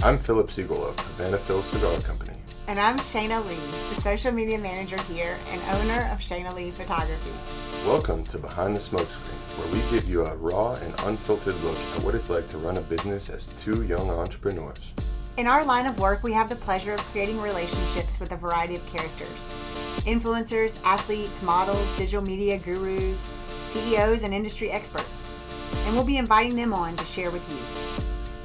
I'm Philip Siegel of Havana Phil Cigar Company. And I'm Shayna Lee, the social media manager here and owner of Shayna Lee Photography. Welcome to Behind the Smoke Screens, where we give you a raw and unfiltered look at what it's like to run a business as two young entrepreneurs. In our line of work, we have the pleasure of creating relationships with a variety of characters. Influencers, athletes, models, digital media gurus, CEOs, and industry experts. And we'll be inviting them on to share with you.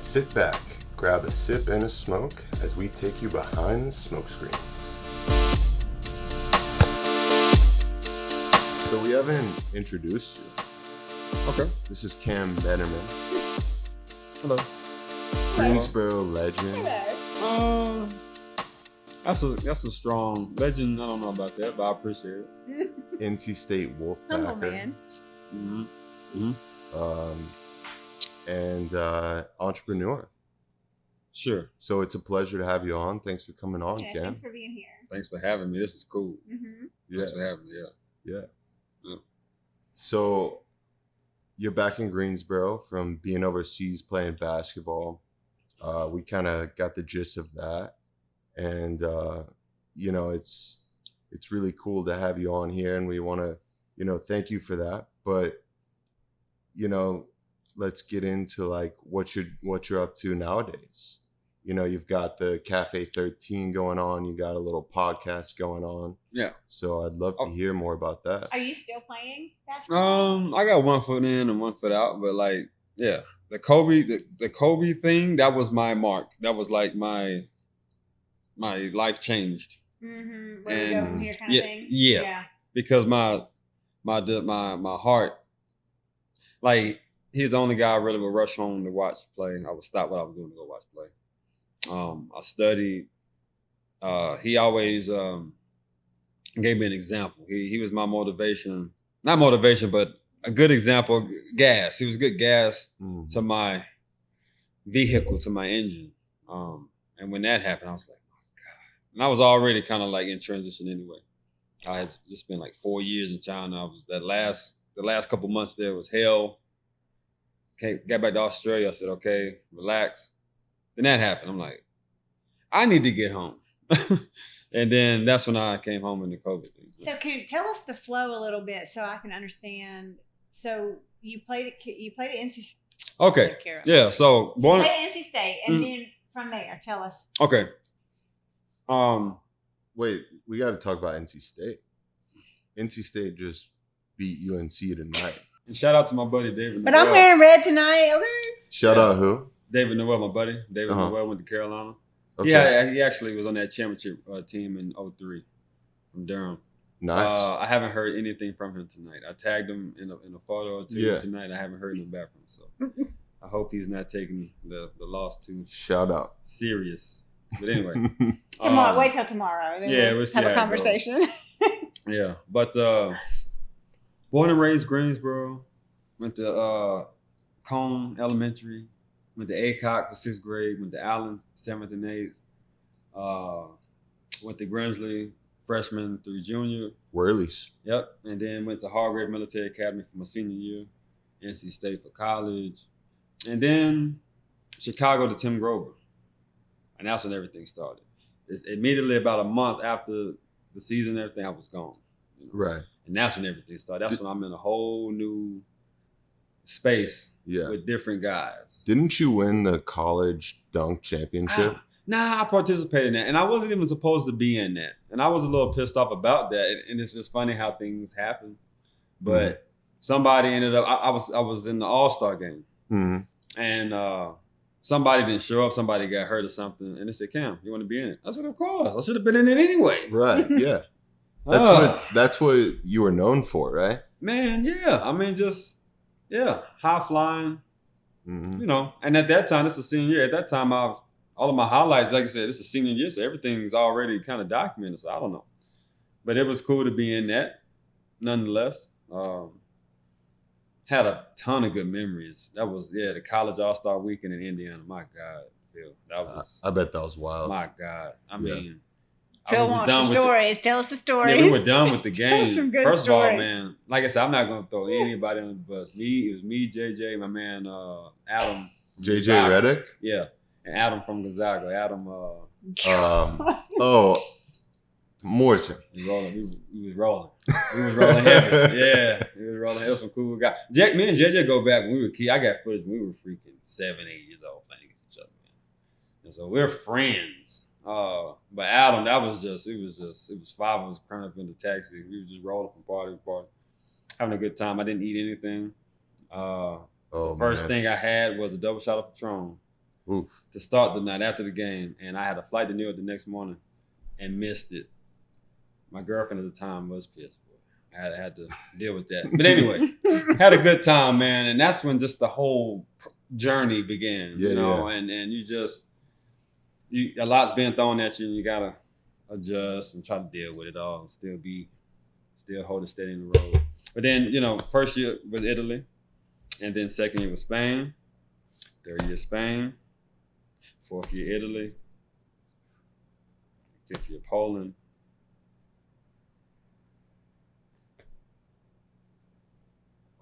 Sit back, grab a sip and a smoke as we take you behind the smoke screens. So we haven't introduced you. Okay. This is Cam Bennerman, Hello. Greensboro legend. Hello. That's a strong legend. I don't know about that, but I appreciate it. NC State Humble Wolfpacker. man. Mm-hmm. And entrepreneur. Sure. So it's a pleasure to have you on. Thanks for coming on, Yeah, Cam. thanks for being here. Thanks for having me. This is cool. Mm-hmm. Yeah, Thanks for having me. Yeah. yeah. So you're back in Greensboro from being overseas playing basketball. We kind of got the gist of that, and it's really cool to have you on here, and we want to thank you for that. But let's get into like what you're up to nowadays. You've got the Cafe 13 going on. You got a little podcast going on. Yeah. So I'd love to hear more about that. Are you still playing basketball? I got 1 foot in and 1 foot out, but like, yeah, the Kobe thing, that was my mark. That was like my life changed. Mm-hmm. Where we go from here kind yeah, of thing? Yeah. Because my heart, like, he's the only guy I really would rush home to watch play. I would stop what I was doing to go watch play. I studied. He always gave me an example. He was my motivation. Not motivation, but a good example. Gas. He was good gas to my vehicle, to my engine. And when that happened, I was like, oh God. And I was already kind of like in transition anyway. I had just spent like 4 years in China. The last couple months there was hell. Got back to Australia. I said, okay, relax. Then that happened. I'm like, I need to get home. And then that's when I came home in the COVID thing. So can you tell us the flow a little bit so I can understand? So you played at NC. Okay. Yeah. So You played at NC State, and then from there, tell us. Okay. Wait, we got to talk about NC State. NC State just beat UNC tonight. And shout out to my buddy David. But Noel. I'm wearing red tonight. Okay. Shout out who? David Noel, my buddy. David Noel went to Carolina. Okay. Yeah, he actually was on that championship team in 2003 from Durham. Nice. I haven't heard anything from him tonight. I tagged him in a photo or two tonight. I haven't heard him back from him. So I hope he's not taking the loss too shout out serious. But anyway, tomorrow. Wait till tomorrow. Then we'll have a conversation. Yeah, but born and raised Greensboro. Went to Cone Elementary. Went to Aycock for 6th grade. Went to Allen 7th and 8th. Went to Grimsley freshman through junior. Whirlies. Yep. And then went to Hargrave Military Academy for my senior year. NC State for college. And then Chicago to Tim Grover. And that's when everything started. It's immediately about a month after the season, everything, I was gone. Right. And that's when everything started. That's when I'm in a whole new space with different guys. Didn't you win the college dunk championship? I participated in that. And I wasn't even supposed to be in that. And I was a little pissed off about that. And it's just funny how things happen. But somebody ended up, I was in the All-Star game. Mm-hmm. And somebody didn't show up. Somebody got hurt or something. And they said, Cam, you want to be in it? I said, of course. I should have been in it anyway. Right, yeah. That's what you were known for, right? Man, yeah. I mean, high flying, And at that time, this is a senior year. At that time, all of my highlights, like I said, this is senior year, so everything's already kind of documented. So I don't know, but it was cool to be in that, nonetheless. Had a ton of good memories. That was the college All-Star weekend in Indiana. My God, Phil, that was. I bet that was wild. My God, I mean. Phil wants the stories. Tell us the stories. Yeah, we were done with the game. First stories. of all, man, like I said, I'm not going to throw anybody on the bus. It was me, JJ, my man Adam. JJ Reddick? Yeah. And Adam from Gonzaga. Adam, Oh, Morrison. we rolling. We was rolling. We was rolling heavy. Yeah, we was rolling. It was some cool guys. Me and JJ go back when we were kids. I got footage when we were freaking 7, 8 years old playing against each other, man. And so we're friends. But Adam, it was 5 of us crying up in the taxi. We were just rolling from party to party, having a good time. I didn't eat anything. The first thing I had was a double shot of Patron to start the night after the game, and I had a flight to New York the next morning and missed it. My girlfriend at the time was pissed. I had to deal with that. But anyway, had a good time, man, and that's when just the whole journey began. And a lot's being thrown at you, and you gotta adjust and try to deal with it all, and still hold it steady in the road. But then, first year was Italy, and then second year was Spain, third year Spain, fourth year Italy, fifth year Poland,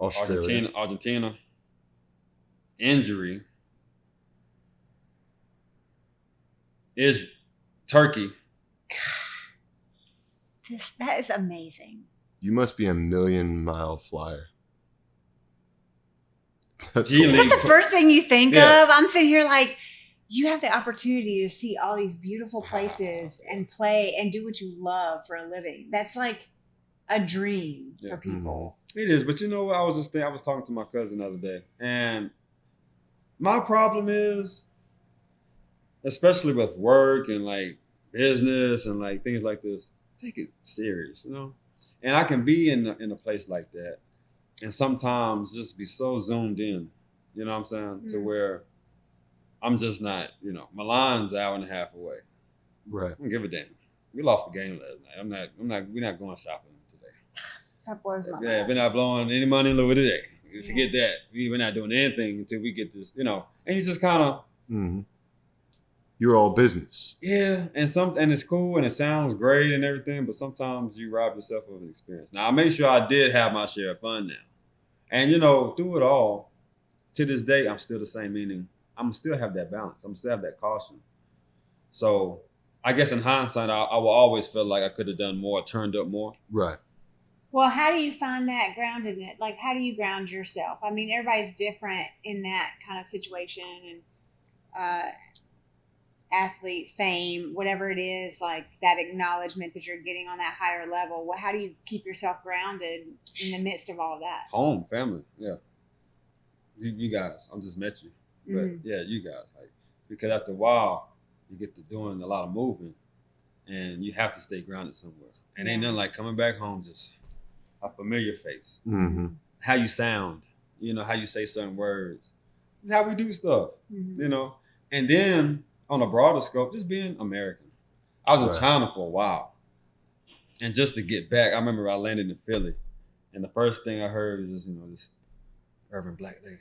Argentina, injury, is Turkey. That is amazing. You must be a 1,000,000-mile flyer. Is that the first thing you think of? I'm sitting here like, you have the opportunity to see all these beautiful places and play and do what you love for a living. That's like a dream for people. It is, but I was talking to my cousin the other day, and my problem is, especially with work and like business and like things like this, take it serious, And I can be in a place like that, and sometimes just be so zoomed in, you know what I'm saying, to where I'm just not, Milan's an hour and a half away. Right. I don't give a damn. We lost the game last night. We're not going shopping today. That blows my mind. Yeah, we're not blowing any money in Louis today. Forget that. We're not doing anything until we get this, and you just kind of. Mm-hmm. You're all business. Yeah, and it's cool and it sounds great and everything, but sometimes you rob yourself of an experience. Now, I made sure I did have my share of fun now. And, through it all, to this day, I'm still the same, meaning I'm still have that balance. I'm still have that caution. So I guess in hindsight, I will always feel like I could have done more, turned up more. Right. Well, how do you find that groundedness? Like, how do you ground yourself? I mean, everybody's different in that kind of situation, and athletes, fame, whatever it is, like that acknowledgement that you're getting on that higher level. How do you keep yourself grounded in the midst of all of that? Home, family, yeah. You guys, I just met you, but yeah, you guys, like, because after a while, you get to doing a lot of moving, and you have to stay grounded somewhere. And ain't nothing like coming back home, just a familiar face, how you sound, how you say certain words, how we do stuff, and then. On a broader scope, just being American. I was in China for a while. And just to get back, I remember I landed in Philly. And the first thing I heard was this urban black lady.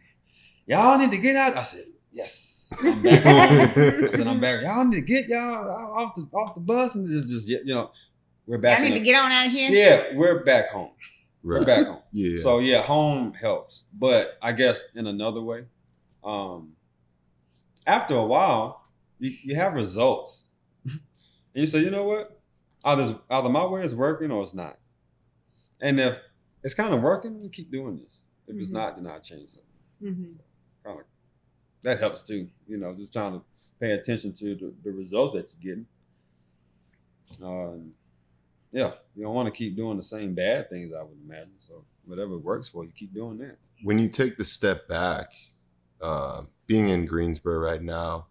Y'all need to get out. I said, yes. I'm back home. I said, I'm back. Y'all need to get y'all off the bus and just we're back. I need to get on out of here. Yeah, we're back home. Right. We're back home. Yeah. So yeah, home helps. But I guess in another way, after a while, you have results, and you say, you know what? Either my way is working or it's not. And if it's kind of working, we keep doing this. If it's not, then I'll change something. Kind of, that helps too. Just trying to pay attention to the results that you're getting. Yeah, you don't want to keep doing the same bad things, I would imagine. So whatever works for you, keep doing that. When you take the step back, being in Greensboro right now,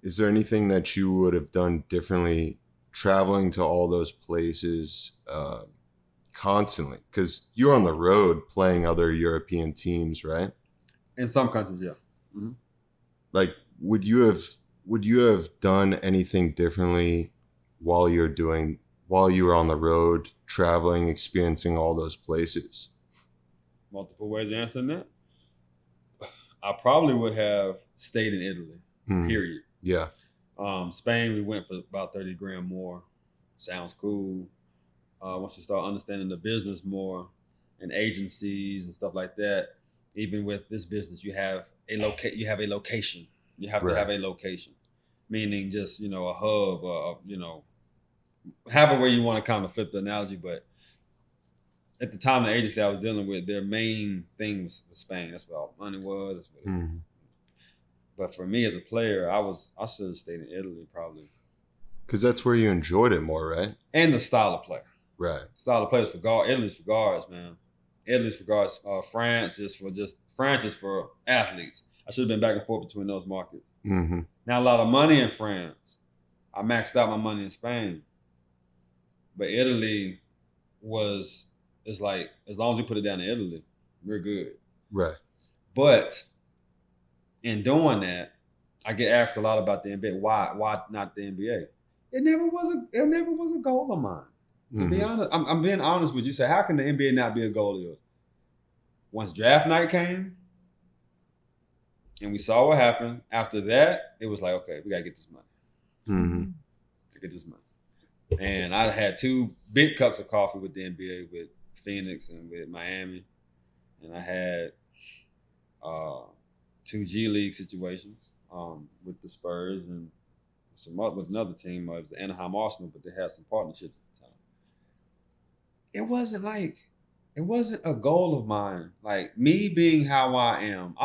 is there anything that you would have done differently traveling to all those places constantly? Because you're on the road playing other European teams, right? In some countries, yeah. Mm-hmm. Like, would you have done anything differently while you were on the road, traveling, experiencing all those places? Multiple ways of answering that. I probably would have stayed in Italy, period. Yeah. Spain, we went for about 30 grand more. Sounds cool. Once you start understanding the business more and agencies and stuff like that, even with this business, you have a location. You have to Right. have a location, meaning just, you know, a hub, or, you know, have a way you want to kind of flip the analogy. But at the time, the agency I was dealing with, their main thing was Spain. That's where all the money was. That's what it was. Mhm. But for me as a player, I should have stayed in Italy probably. Because that's where you enjoyed it more, right? And the style of play. Right. Style of play is for guard. Italy's for guards, man. Italy's for guards. France is for athletes. I should have been back and forth between those markets. Mm-hmm. Now a lot of money in France. I maxed out my money in Spain. But Italy is like, as long as you put it down to Italy, we're good. Right. But in doing that, I get asked a lot about the NBA. Why not the NBA? It never was a goal of mine. To be honest, I'm being honest with you. Say, how can the NBA not be a goal of yours? Once draft night came, and we saw what happened. After that, it was like, okay, we gotta get this money. Mm-hmm. To get this money. And I had 2 big cups of coffee with the NBA, with Phoenix and with Miami, and I had 2 G League situations with the Spurs and with another team. It was the Anaheim Arsenal, but they had some partnerships at the time. It wasn't a goal of mine. Like, me being how I am,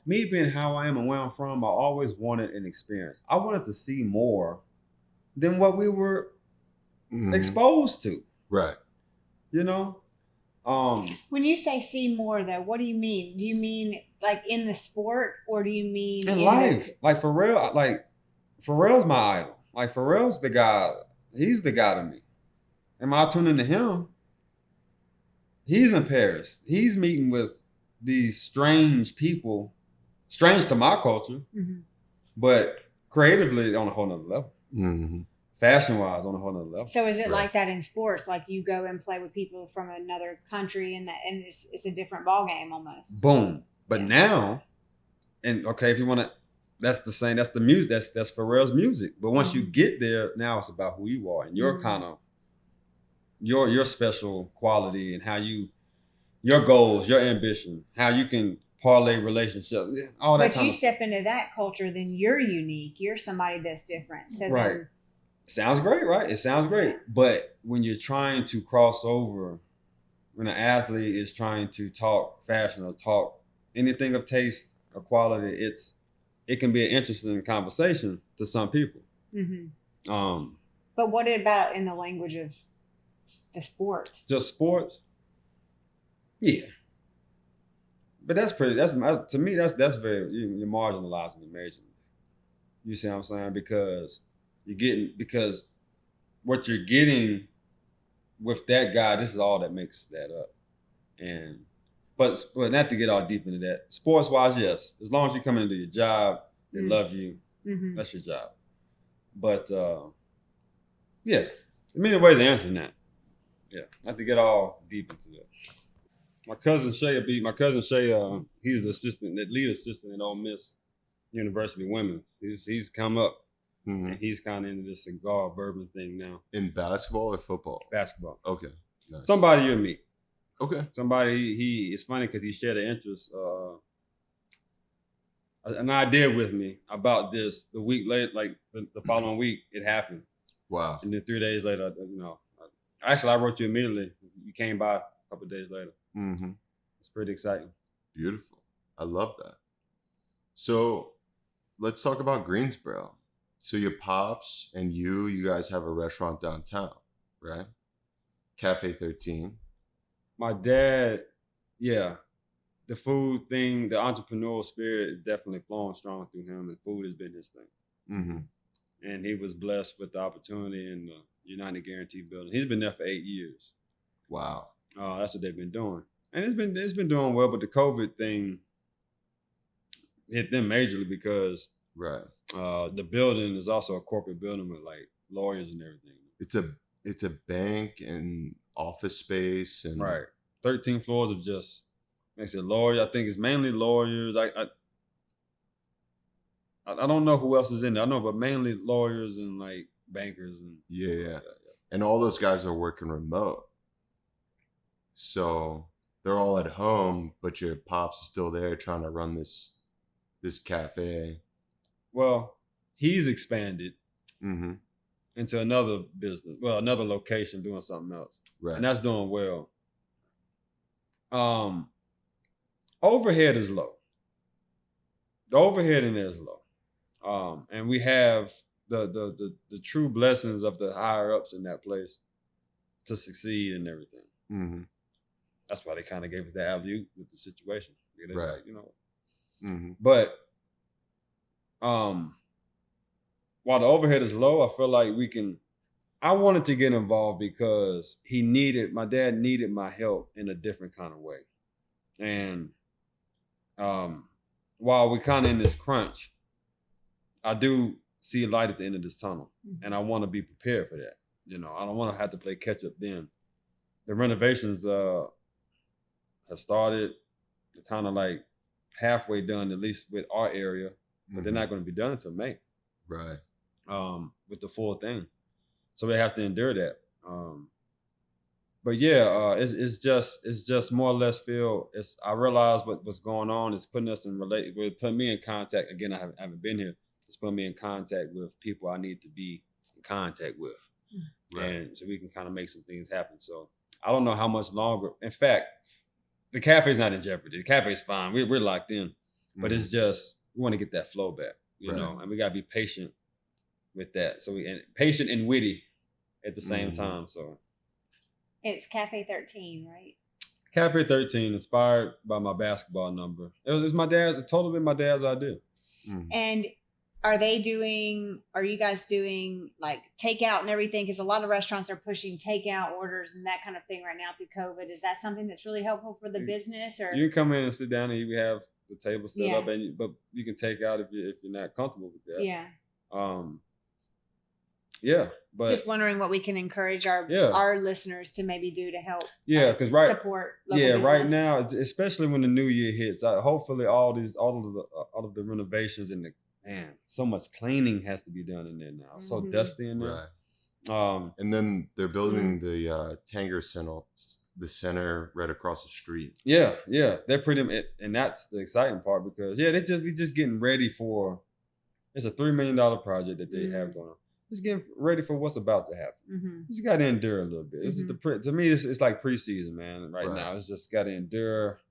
me being how I am and where I'm from, I always wanted an experience. I wanted to see more than what we were exposed to. Right. You know? When you say see more, though, what do you mean? Do you mean like in the sport, or do you mean in life? Like, for real, like, Pharrell's my idol. Like, Pharrell's the guy. He's the guy to me. And when I tune into him, he's in Paris. He's meeting with these strange people, strange to my culture, but creatively on a whole nother level. Mm-hmm. Fashion-wise, on a whole nother level. So is it like that in sports? Like, you go and play with people from another country, and it's a different ball game almost. Boom. But now, and okay, if you want to, that's the same. That's the music. That's Pharrell's music. But once you get there, now it's about who you are and your kind of your special quality, and how your goals, your ambition, how you can parlay relationships, all that. But you step into that culture, then you're unique. You're somebody that's different. So right. Then, sounds great, right? It sounds great. But when you're trying to cross over, when an athlete is trying to talk fashion or talk anything of taste or quality, it can be an interesting conversation to some people. Mm-hmm. But what about in the language of the sport? Just sports? Yeah. But to me, that's very, you're marginalizing the major. You see what I'm saying? Because what you're getting with that guy, this is all that makes that up. But not to get all deep into that. Sports wise, yes. As long as you come in and do your job, they love you. Mm-hmm. That's your job. But yeah, many ways to answer that. Yeah, not to get all deep into that. My cousin Shay, he's the lead assistant at Ole Miss University Women. He's come up. Mm-hmm. And he's kind of into this cigar bourbon thing now. In basketball or football? Basketball. Okay. Nice. Somebody you'll meet. Okay. Somebody, it's funny because he shared an interest, an idea with me about this. The week later, like the following week, it happened. Wow. And then 3 days later, I wrote you immediately. You came by a couple of days later. Mm-hmm. It's pretty exciting. Beautiful. I love that. So let's talk about Greensboro. So your pops and you guys have a restaurant downtown, right? Cafe 13. My dad, yeah. The food thing, the entrepreneurial spirit is definitely flowing strong through him, and food has been his thing. Mm-hmm. And he was blessed with the opportunity in the United Guarantee building. He's been there for 8 years. Wow. That's what they've been doing. And it's been doing well, but the COVID thing hit them majorly because right. The building is also a corporate building with like lawyers and everything. It's a bank and office space and right. 13 floors of just makes it lawyers. I think it's mainly lawyers. I don't know who else is in there. I know, but mainly lawyers and like bankers and yeah. And all those guys are working remote, so they're all at home, but your pops is still there trying to run this this cafe? Well, he's expanded Mm-hmm. into another business, well, another location doing something else. Right. And that's doing well. Overhead is low. The overhead in there is low. And we have the true blessings of the higher ups in that place to succeed and everything. Mm-hmm. That's why they kind of gave us the alley-oop with the situation. Right. Like, you know. Mm-hmm. But while the overhead is low, I feel like I wanted to get involved because my dad needed my help in a different kind of way. And while we're kind of in this crunch, I do see a light at the end of this tunnel. Mm-hmm. And I want to be prepared for that. You know, I don't want to have to play catch up then. The renovations have started. They're kind of like halfway done, at least with our area, but mm-hmm. they're not going to be done until May. Right. With the full thing. So we have to endure that. But yeah, it's just more or less feel. I realize what's going on is putting us putting me in contact. Again, I haven't been here. It's putting me in contact with people I need to be in contact with, right. And so we can kind of make some things happen. So I don't know how much longer. In fact, the cafe's not in jeopardy. The cafe's fine. We're locked in, but it's just we want to get that flow back, you know, and we gotta be patient with that. So patient and witty at the same time. So. It's Cafe 13, right? Cafe 13, inspired by my basketball number. It's my dad's. It's totally my dad's idea. Mm. And are you guys doing like takeout and everything? Because a lot of restaurants are pushing takeout orders and that kind of thing right now through COVID. Is that something that's really helpful for the business? Or you can come in and sit down and we have the table set up, but you can take out if you're not comfortable with that. Yeah. Yeah, but just wondering what we can encourage our listeners to maybe do to help. Because support. Local business. Right now, especially when the new year hits, hopefully all of the renovations and so much cleaning has to be done in there now. It's so dusty in there. Right. And then they're building the Tanger Center right across the street. Yeah, they're pretty, and that's the exciting part because we just getting ready for. It's a $3 million project that they have going on. Just getting ready for what's about to happen. Mm-hmm. Just got to endure a little bit. This is to me, it's like preseason, man. Right now, it's just got to endure.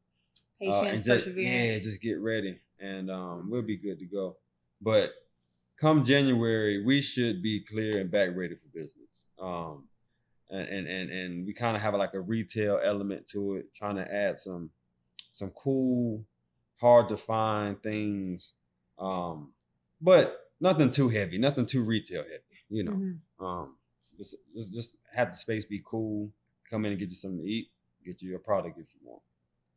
Patience, perseverance. Just get ready, and we'll be good to go. But come January, we should be clear and back ready for business. And we kind of have like a retail element to it, trying to add some cool, hard to find things, but nothing too heavy, nothing too retail heavy. You know, just have the space be cool. Come in and get you something to eat. Get you a product if you want.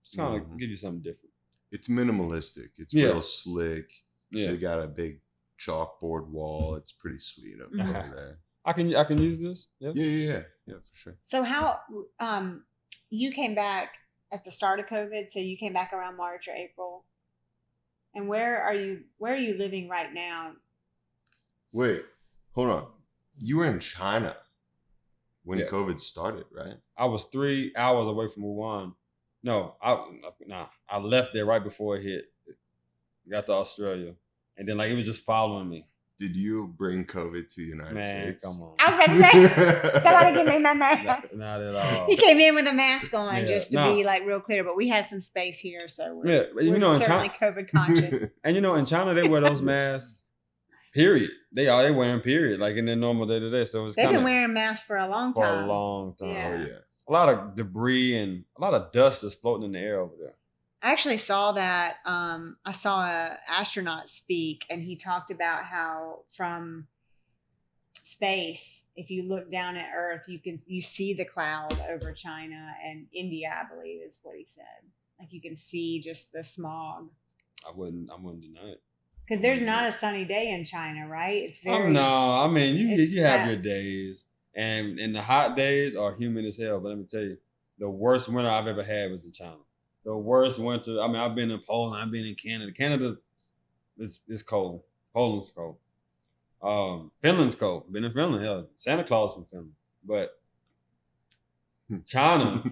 Just kind of give you something different. It's minimalistic. It's real slick. Yeah. They got a big chalkboard wall. It's pretty sweet over there. I can use this. Yeah, for sure. So how you came back at the start of COVID? So you came back around March or April. And where are you living right now? Wait, hold on. You were in China when COVID started, right? I was 3 hours away from Wuhan. No, I left there right before it hit. Got to Australia. And then it was just following me. Did you bring COVID to the United States? Come on. I was about to say, somebody give me my mask. Not at all. He came in with a mask on just to be real clear, but we have some space here, so we're certainly COVID conscious. And in China they wear those masks. Period. They wearing period, like in their normal day to day. So they've been wearing masks for a long time. Yeah. Oh, yeah. A lot of debris and a lot of dust is floating in the air over there. I actually saw that. I saw an astronaut speak, and he talked about how from space, if you look down at Earth, you see the cloud over China and India, I believe is what he said. Like you can see just the smog. I wouldn't deny it. Because there's not a sunny day in China, right? It's very. No, I mean you have your days, and the hot days are humid as hell. But let me tell you, the worst winter I've ever had was in China. The worst winter. I mean, I've been in Poland. I've been in Canada. Canada is cold. Poland's cold. Finland's cold. Been in Finland. Hell, Santa Claus from Finland. But China,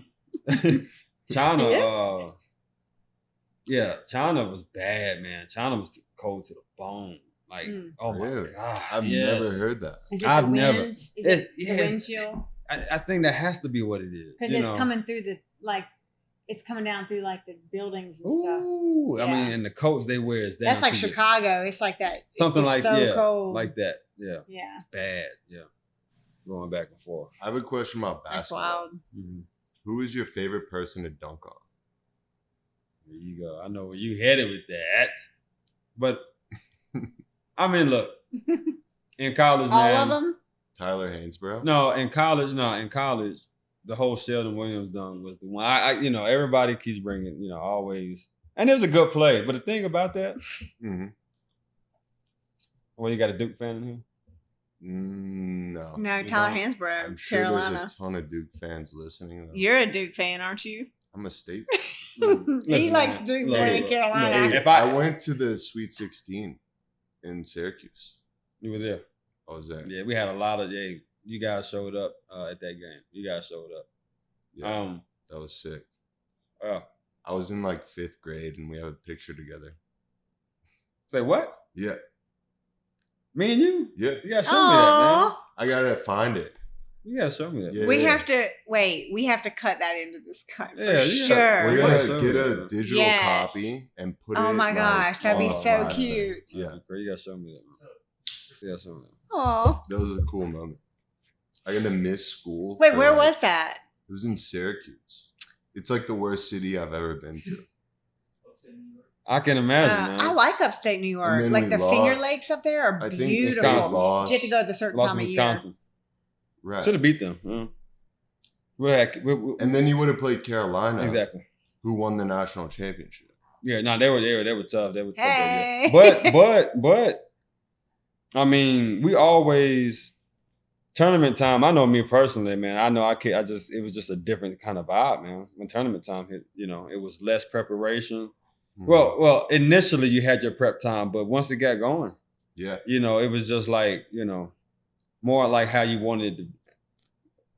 Yeah, China was bad, man. China was cold to the bone. Like, oh Really? my god, I've never heard that. Is it I've the wind? never. Is it the Yes, wind chill? I think that has to be what it is. Because it's coming through it's coming down through like the buildings and stuff. Ooh, I Yeah. mean, and the coats they wear is down. That's like to Chicago. It's like that. Something it's like so yeah, cold. like that. Yeah. Yeah. Bad. Yeah. Going back and forth. I have a question about That's basketball. wild. Mm-hmm. Who is your favorite person to dunk on? There you go. I know where you headed with that. But I mean, look, in college, man. All of them? Tyler Hainsborough? No, in college, the whole Sheldon Williams dunk was the one. I everybody keeps bringing, always. And it was a good play. But the thing about that, well, you got a Duke fan in here? No. No, Tyler Hansbrough, I'm sure Carolina. there's a ton of Duke fans listening. Though. You're a Duke fan, aren't you? I'm a State fan. He likes Duke playing Carolina. If I went to the Sweet 16 in Syracuse. You were there. I was there. Yeah, we had a lot of you guys showed up at that game. You guys showed up. Yeah, that was sick. I was in like 5th grade and we have a picture together. Say what? Yeah. Me and you? Yeah. You gotta show me that, man. I gotta find it. You gotta show me that. Yeah, we have to we have to cut that into this cut for Yeah, sure. We're gonna get a digital copy and put it. Oh my gosh, that'd be so live cute. thing. Yeah. You gotta show me that, man. You gotta show me that. Oh. That was a cool moment. I got to miss school. Wait, where was that? It was in Syracuse. It's like the worst city I've ever been to. I can imagine, man. I like upstate New York. Like the Finger Lakes up there are beautiful. Did you have to go to the certain time of Wisconsin. year? Right. Should have beat them. And then you would have played Carolina. Exactly. Who won the national championship. Yeah, no, they were tough. They were tough. Hey. But I mean, we always tournament time. I know me personally, man. I know it was just a different kind of vibe, man. When tournament time hit, it was less preparation. Mm-hmm. Well, initially you had your prep time, but once it got going, it was just like, more like how you wanted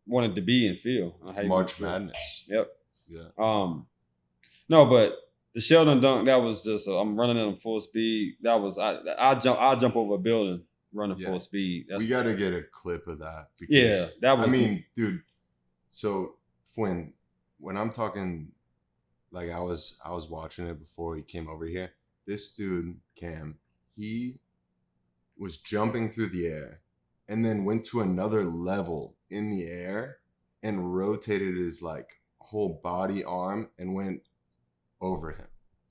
to be and feel. March Madness. Yep. Yeah. No, but the Sheldon dunk, that was just I'm running at full speed. That was I jump over a building running full speed. We got to get a clip of that. Because, that was. I mean, dude. So when I'm talking, like I was watching it before he came over here. This dude Cam, he was jumping through the air, and then went to another level in the air and rotated his like whole body arm and went over him.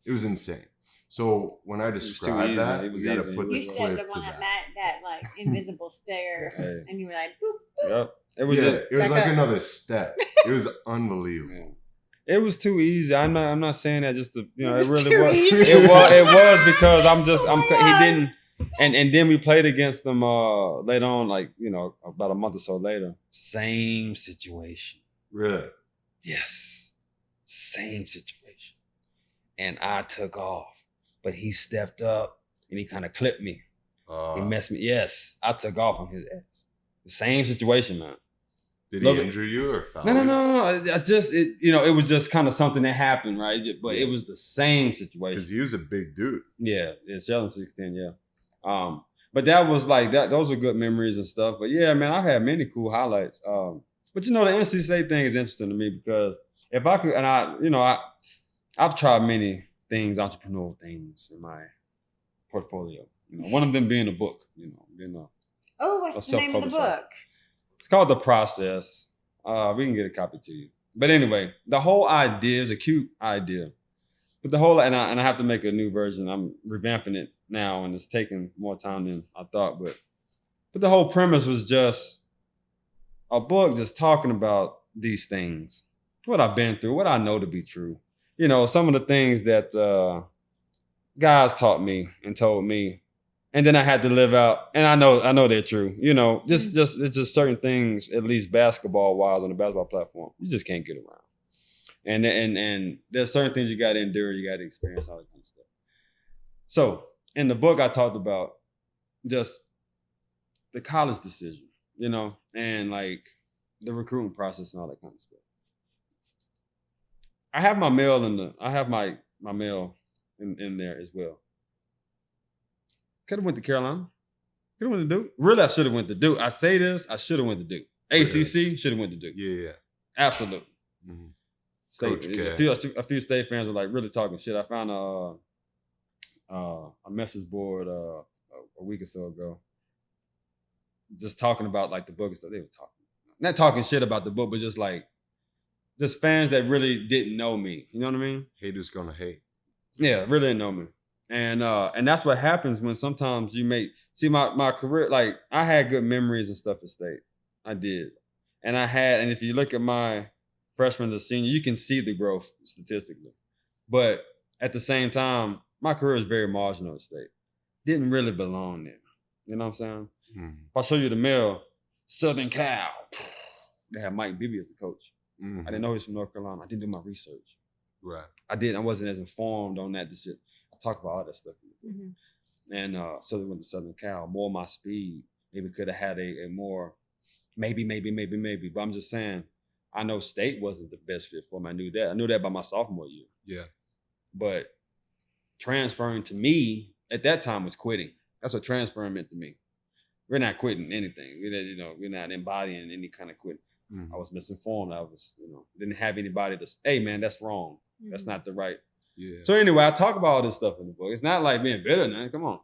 It was insane. So when I describe that, we got to put the clip to that like invisible stare, and you were like, boop, boop. Yep. It was like another step. It was unbelievable. It was too easy. I'm not saying that just to it really was. Easy. It was because he didn't. And then we played against them later on, like about a month or so later. Same situation. Really? Yes. Same situation. And I took off, but he stepped up and he kind of clipped me. He messed me. Yes, I took off on his ass. The same situation, man. Did he injure you or foul you? No. It was just kind of something that happened, right? But it was the same situation. Because he was a big dude. Yeah, Sheldon 6'10", yeah. But that was like that. Those are good memories and stuff. But yeah, man, I've had many cool highlights. But the NC State thing is interesting to me because if I could, and I've tried many things, entrepreneurial things in my portfolio. One of them being a book. What's the name of the book? It's called The Process. We can get a copy to you. But anyway, the whole idea is a cute idea. But the whole, and I have to make a new version. I'm revamping it now, and it's taking more time than I thought. But the whole premise was just a book just talking about these things, what I've been through, what I know to be true. Some of the things that guys taught me and told me, and then I had to live out. And I know they're true. Just it's just certain things, at least basketball wise on the basketball platform, you just can't get around. And there's certain things you got to endure, you got to experience, all that kind of stuff. So in the book, I talked about just the college decision, and like the recruiting process and all that kind of stuff. I have my mail my mail in there as well. Could have went to Carolina. Could have went to Duke. Really, I should have went to Duke. I say this, I should have went to Duke. ACC should have went to Duke. Yeah. Absolutely. Mm-hmm. State, Coach K. a few state fans were like really talking shit. I found a message board a week or so ago, just talking about like the book and stuff. They were not talking shit about the book, but just fans that really didn't know me. You know what I mean? Haters gonna hate. Yeah, really didn't know me. And that's what happens when sometimes you see my career, like I had good memories and stuff at state. I did. And if you look at my freshman to senior, you can see the growth statistically. But at the same time, my career is very marginal at state. Didn't really belong there. You know what I'm saying? Mm-hmm. If I show you the mail, Southern Cal, they had Mike Bibby as the coach. Mm-hmm. I didn't know he was from North Carolina. I didn't do my research. Right. I wasn't as informed on that shit. I talk about all that stuff. Mm-hmm. And so they went to Southern Cal, more my speed. Maybe could have had a more, maybe. But I'm just saying, I know state wasn't the best fit for me. I knew that by my sophomore year. Yeah. But transferring to me at that time was quitting. That's what transferring meant to me. We're not quitting anything. We're not embodying any kind of quitting. Mm-hmm. I was misinformed. I was, didn't have anybody to say, hey man, that's wrong. Mm-hmm. That's not the right. Yeah. So anyway, I talk about all this stuff in the book. It's not like being bitter, man. Come on.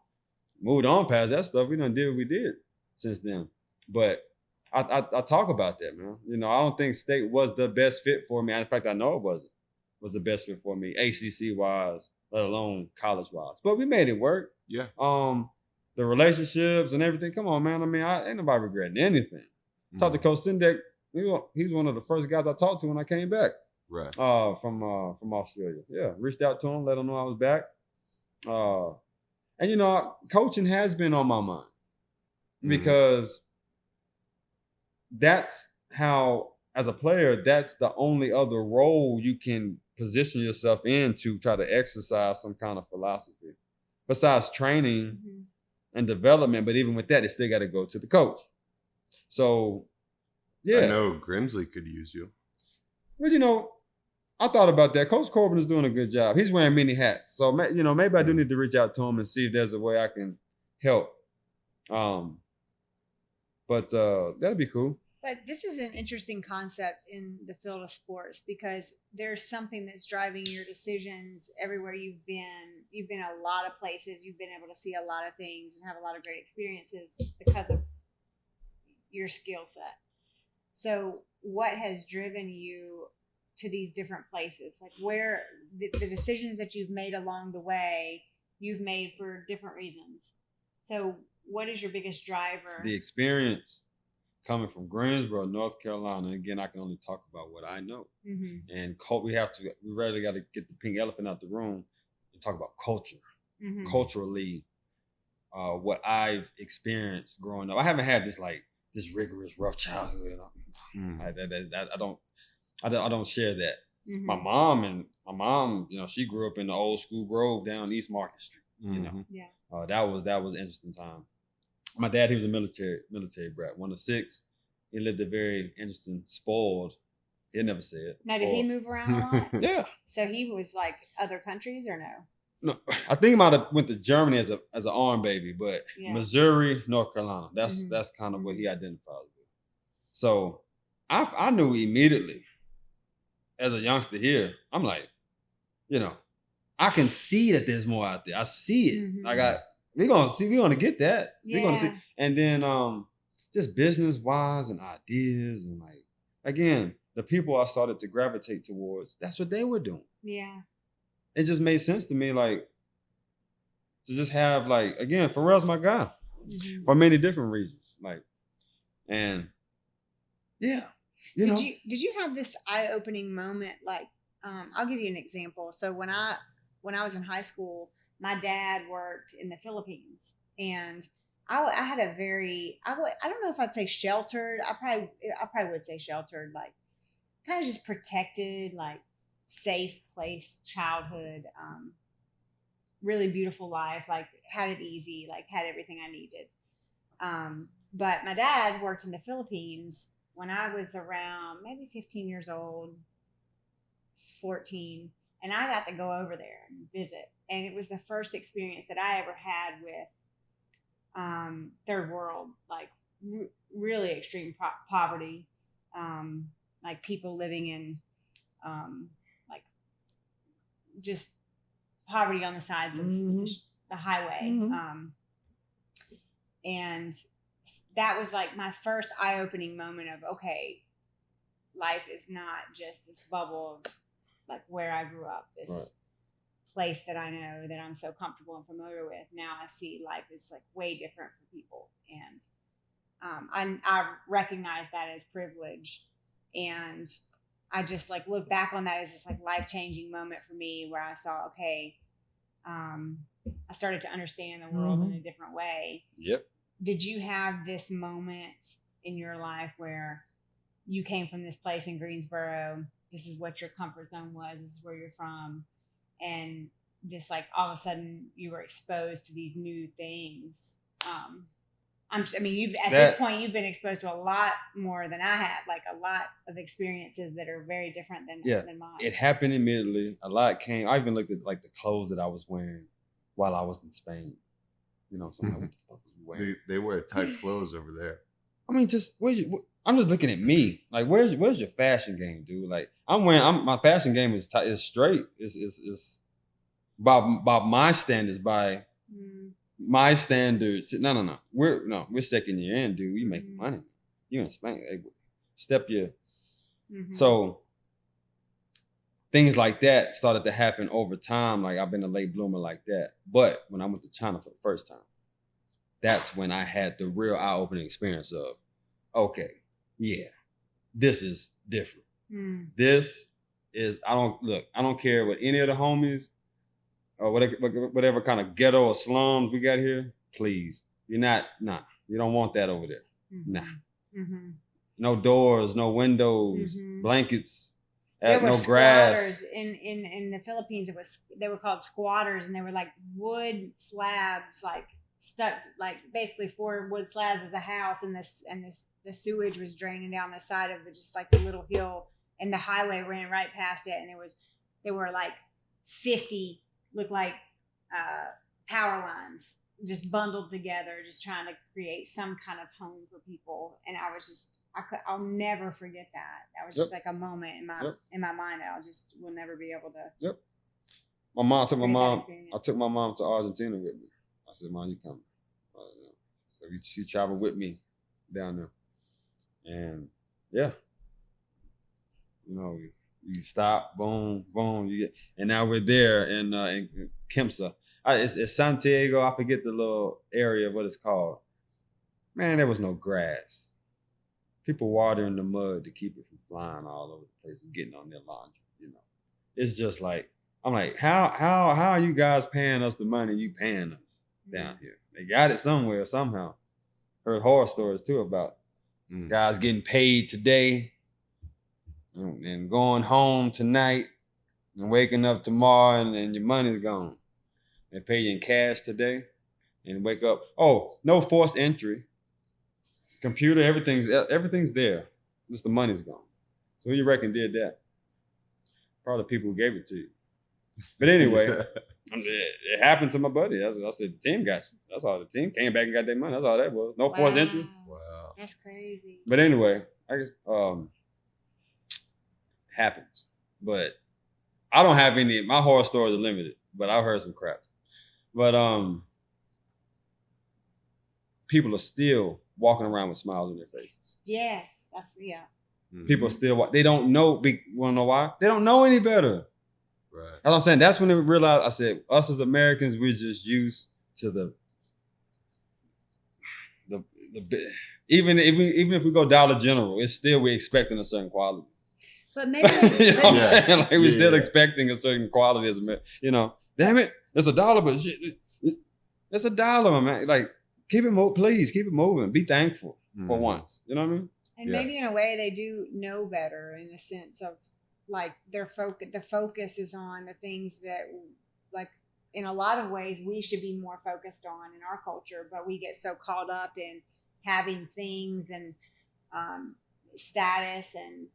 Moved on past that stuff. We done did what we did since then. But I talk about that, man. I don't think state was the best fit for me. In fact, I know it was the best fit for me, ACC wise, let alone college wise. But we made it work. Yeah. The relationships and everything. Come on, man. I mean, ain't nobody regretting anything. Mm-hmm. Talked to Coach Sindek. He's one of the first guys I talked to when I came back. Right. From Australia. Yeah. Reached out to him, let him know I was back. And coaching has been on my mind because that's how, as a player, that's the only other role you can position yourself in to try to exercise some kind of philosophy besides training and development. But even with that, it still got to go to the coach. So, yeah. I know Grimsley could use you. Well, I thought about that. Coach Corbin is doing a good job. He's wearing many hats. So, maybe I do need to reach out to him and see if there's a way I can help. But that'd be cool. But this is an interesting concept in the field of sports because there's something that's driving your decisions everywhere you've been. You've been a lot of places. You've been able to see a lot of things and have a lot of great experiences because of your skill set. So what has driven you to these different places? Like where the decisions that you've made along the way, you've made for different reasons. So what is your biggest driver? The experience coming from Greensboro, North Carolina. Again, I can only talk about what I know. Mm-hmm. And we really got to get the pink elephant out the room and talk about culture. Mm-hmm. Culturally, what I've experienced growing up. I haven't had this rigorous, rough childhood. I don't share that. Mm-hmm. My mom, she grew up in the old school Grove down East Market Street. Mm-hmm. Yeah. That was an interesting time. My dad, he was a military brat, one of 6. He lived a very interesting, spoiled. He'll never say it. Now, did he move around a lot? Yeah. So he was like other countries or no? No, I think he might have went to Germany as an arm baby, but Missouri, North Carolina. That's kind of what he identifies with. So I knew immediately as a youngster here, I'm like, I can see that there's more out there. I see it. Mm-hmm. We're gonna get that. Yeah. We're gonna see. And then just business wise and ideas and again, the people I started to gravitate towards, that's what they were doing. Yeah. It just made sense to me, to just have again, Pharrell's my guy. Mm-hmm. For many different reasons. And yeah. Did you have this eye-opening moment? I'll give you an example. So when I was in high school, my dad worked in the Philippines, and I had a very, I don't know if I'd say sheltered. I probably would say sheltered, kind of just protected, safe place, childhood, really beautiful life, had it easy, had everything I needed. But my dad worked in the Philippines when I was around maybe 15 years old, 14. and I got to go over there and visit. And it was the first experience that I ever had with third world, like really extreme poverty, like people living in like just poverty on the sides of the highway. And that was like my first eye-opening moment of, okay, life is not just this bubble of like where I grew up, this place that I know that I'm so comfortable and familiar with. Now I see life is like way different for people, and I recognize that as privilege, and I just like look back on that as this like life-changing moment for me, where I saw, okay, I started to understand the world in a different way. Yep. Did you have this moment in your life where you came from this place in Greensboro? This is what your comfort zone was. This is where you're from. And just like all of a sudden you were exposed to these new things. This point, you've been exposed to a lot more than I had, like a lot of experiences that are very different than mine. It happened immediately. A lot came. I even looked at like the clothes that I was wearing while I was in Spain. You know, what the fuck was you wearing? They wear tight clothes over there. I mean, I'm just looking at me. Like, where's your fashion game, dude? Like, my fashion game is straight. Is by my standards, by my standards. No. We're second year in, dude. We making money. You in Spain? Like, step your. So things like that started to happen over time. Like, I've been a late bloomer like that. But when I went to China for the first time, that's when I had the real eye-opening experience of, okay, yeah, this is different. This is, I don't care what any of the homies or whatever kind of ghetto or slums we got here, please. You don't want that over there. Nah. No doors, no windows, blankets, no grass. In the Philippines. They were called squatters, and they were like wood slabs, like stuck, like basically 4 wood slabs as a house, and the sewage was draining down the side of just like the little hill, and the highway ran right past it, and there were like 50 looked like power lines just bundled together, just trying to create some kind of home for people. And I was just, I'll never forget that. That was just like a moment in my mind that will never be able to. My mom took my mom. I took my mom to Argentina with me. I said, "Mom, you coming?" So she traveled with me down there, and yeah, you know, you stop, boom, you get, and now we're there in Kemsa. It's Santiago. I forget the little area, what it's called. Man, there was no grass. People watering the mud to keep it from flying all over the place and getting on their laundry. You know, it's just like, I'm like, how are you guys paying us the money you paying us down here? They got it somewhere, somehow. Heard horror stories too about guys getting paid today and going home tonight and waking up tomorrow and your money's gone. They pay you in cash today and wake up. Oh, no forced entry. Computer, everything's there. Just the money's gone. So who you reckon did that? Probably the people who gave it to you. But anyway, it happened to my buddy. I said, the team got you. That's all. The team came back and got their money. That's all that was. No forced entry. Wow. That's crazy. But anyway, I guess happens. But I don't have any. My horror stories are limited. But I've heard some crap. But people are still walking around with smiles on their faces. Yes, People are still. They don't know. Want to know why? They don't know any better. Right. That's what I'm saying. That's when they realized. I said, us as Americans, we're just used to the even if we go Dollar General, it's still we're expecting a certain quality. But maybe you know what I'm saying? Like we're still expecting a certain quality as American. You know, damn it, it's $1, but shit, it's $1, man. Like keep it please keep it moving. Be thankful for once. You know what I mean? And maybe in a way they do know better, in a sense of like the focus is on the things that, like, in a lot of ways we should be more focused on in our culture, but we get so caught up in having things and status and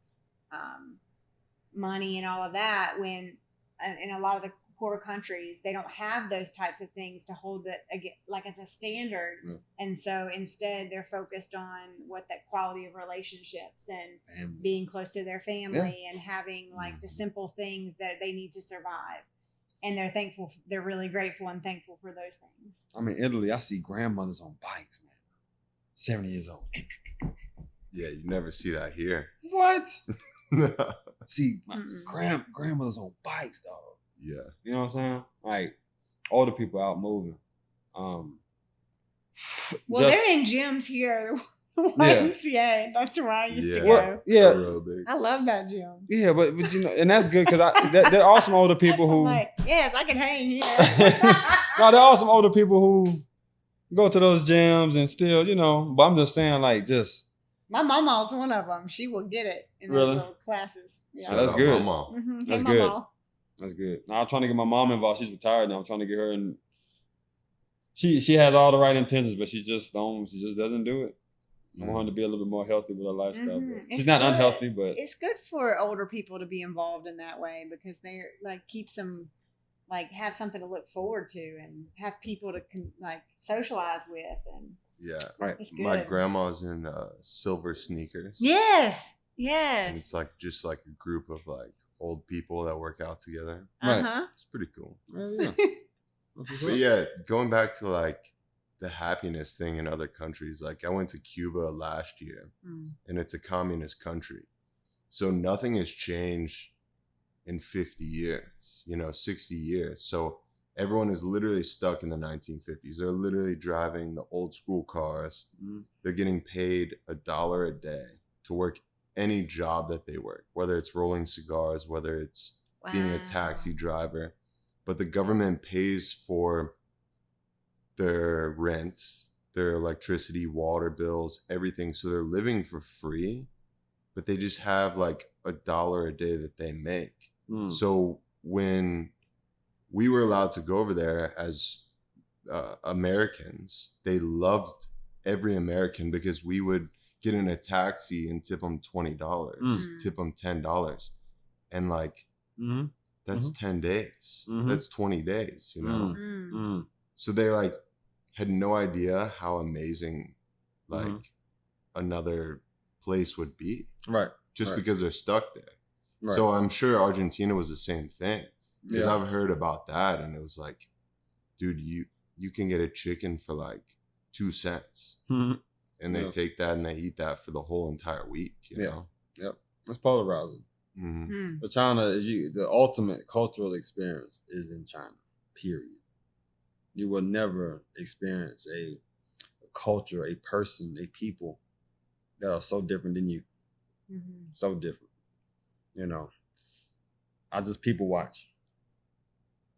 money and all of that, when in a lot of the poor countries, they don't have those types of things to hold that like as a standard. And so instead they're focused on what that quality of relationships and being close to their family and having like the simple things that they need to survive. And they're thankful, they're really grateful and thankful for those things. I mean, Italy, I see grandmothers on bikes, man. 70 years old. Yeah, you never see that here. What? See, grandmothers on bikes, dog. Yeah. You know what I'm saying? Like, older people out moving. Well, they're in gyms here. YMCA. That's where I used to go. Yeah. Aerobics. I love that gym. Yeah, but you know, and that's good because there are some older people who. I'm like, yes, I can hang here. No, there are some older people who go to those gyms and still, you know. But I'm just saying, like, just. My mama's one of them. She will get it in those little classes. Yeah, that's good. Mm-hmm. That's hey, good. Mama. That's good. Now I'm trying to get my mom involved. She's retired now. I'm trying to get her in. She has all the right intentions, but she just doesn't do it. I want her to be a little bit more healthy with her lifestyle. She's not unhealthy, but it's good for older people to be involved in that way because they're like keeps them like have something to look forward to and have people to like socialize with and right. My grandma's in silver sneakers. Yes. And it's like just like a group of like old people that work out together. Right. It's pretty cool. Yeah. But yeah, going back to like the happiness thing in other countries, like I went to Cuba last year and it's a communist country. So nothing has changed in 50 years, 60 years. So everyone is literally stuck in the 1950s. They're literally driving the old school cars. They're getting paid $1 a day to work any job that they work, whether it's rolling cigars, whether it's being a taxi driver. But the government pays for their rent, their electricity, water bills, everything. So they're living for free, but they just have like $1 a day that they make. So when we were allowed to go over there as Americans, they loved every American because we would get in a taxi and tip them $20, tip them $10. And like, that's 10 days. That's 20 days, So they like had no idea how amazing like another place would be. Right. Just because they're stuck there. Right. So I'm sure Argentina was the same thing. Because I've heard about that and it was like, dude, you can get a chicken for like 2 cents. And they take that and they eat that for the whole entire week, you know? Yep. It's polarizing. But China, the ultimate cultural experience is in China, period. You will never experience a culture, a person, a people that are so different than you. So different. I just people watch.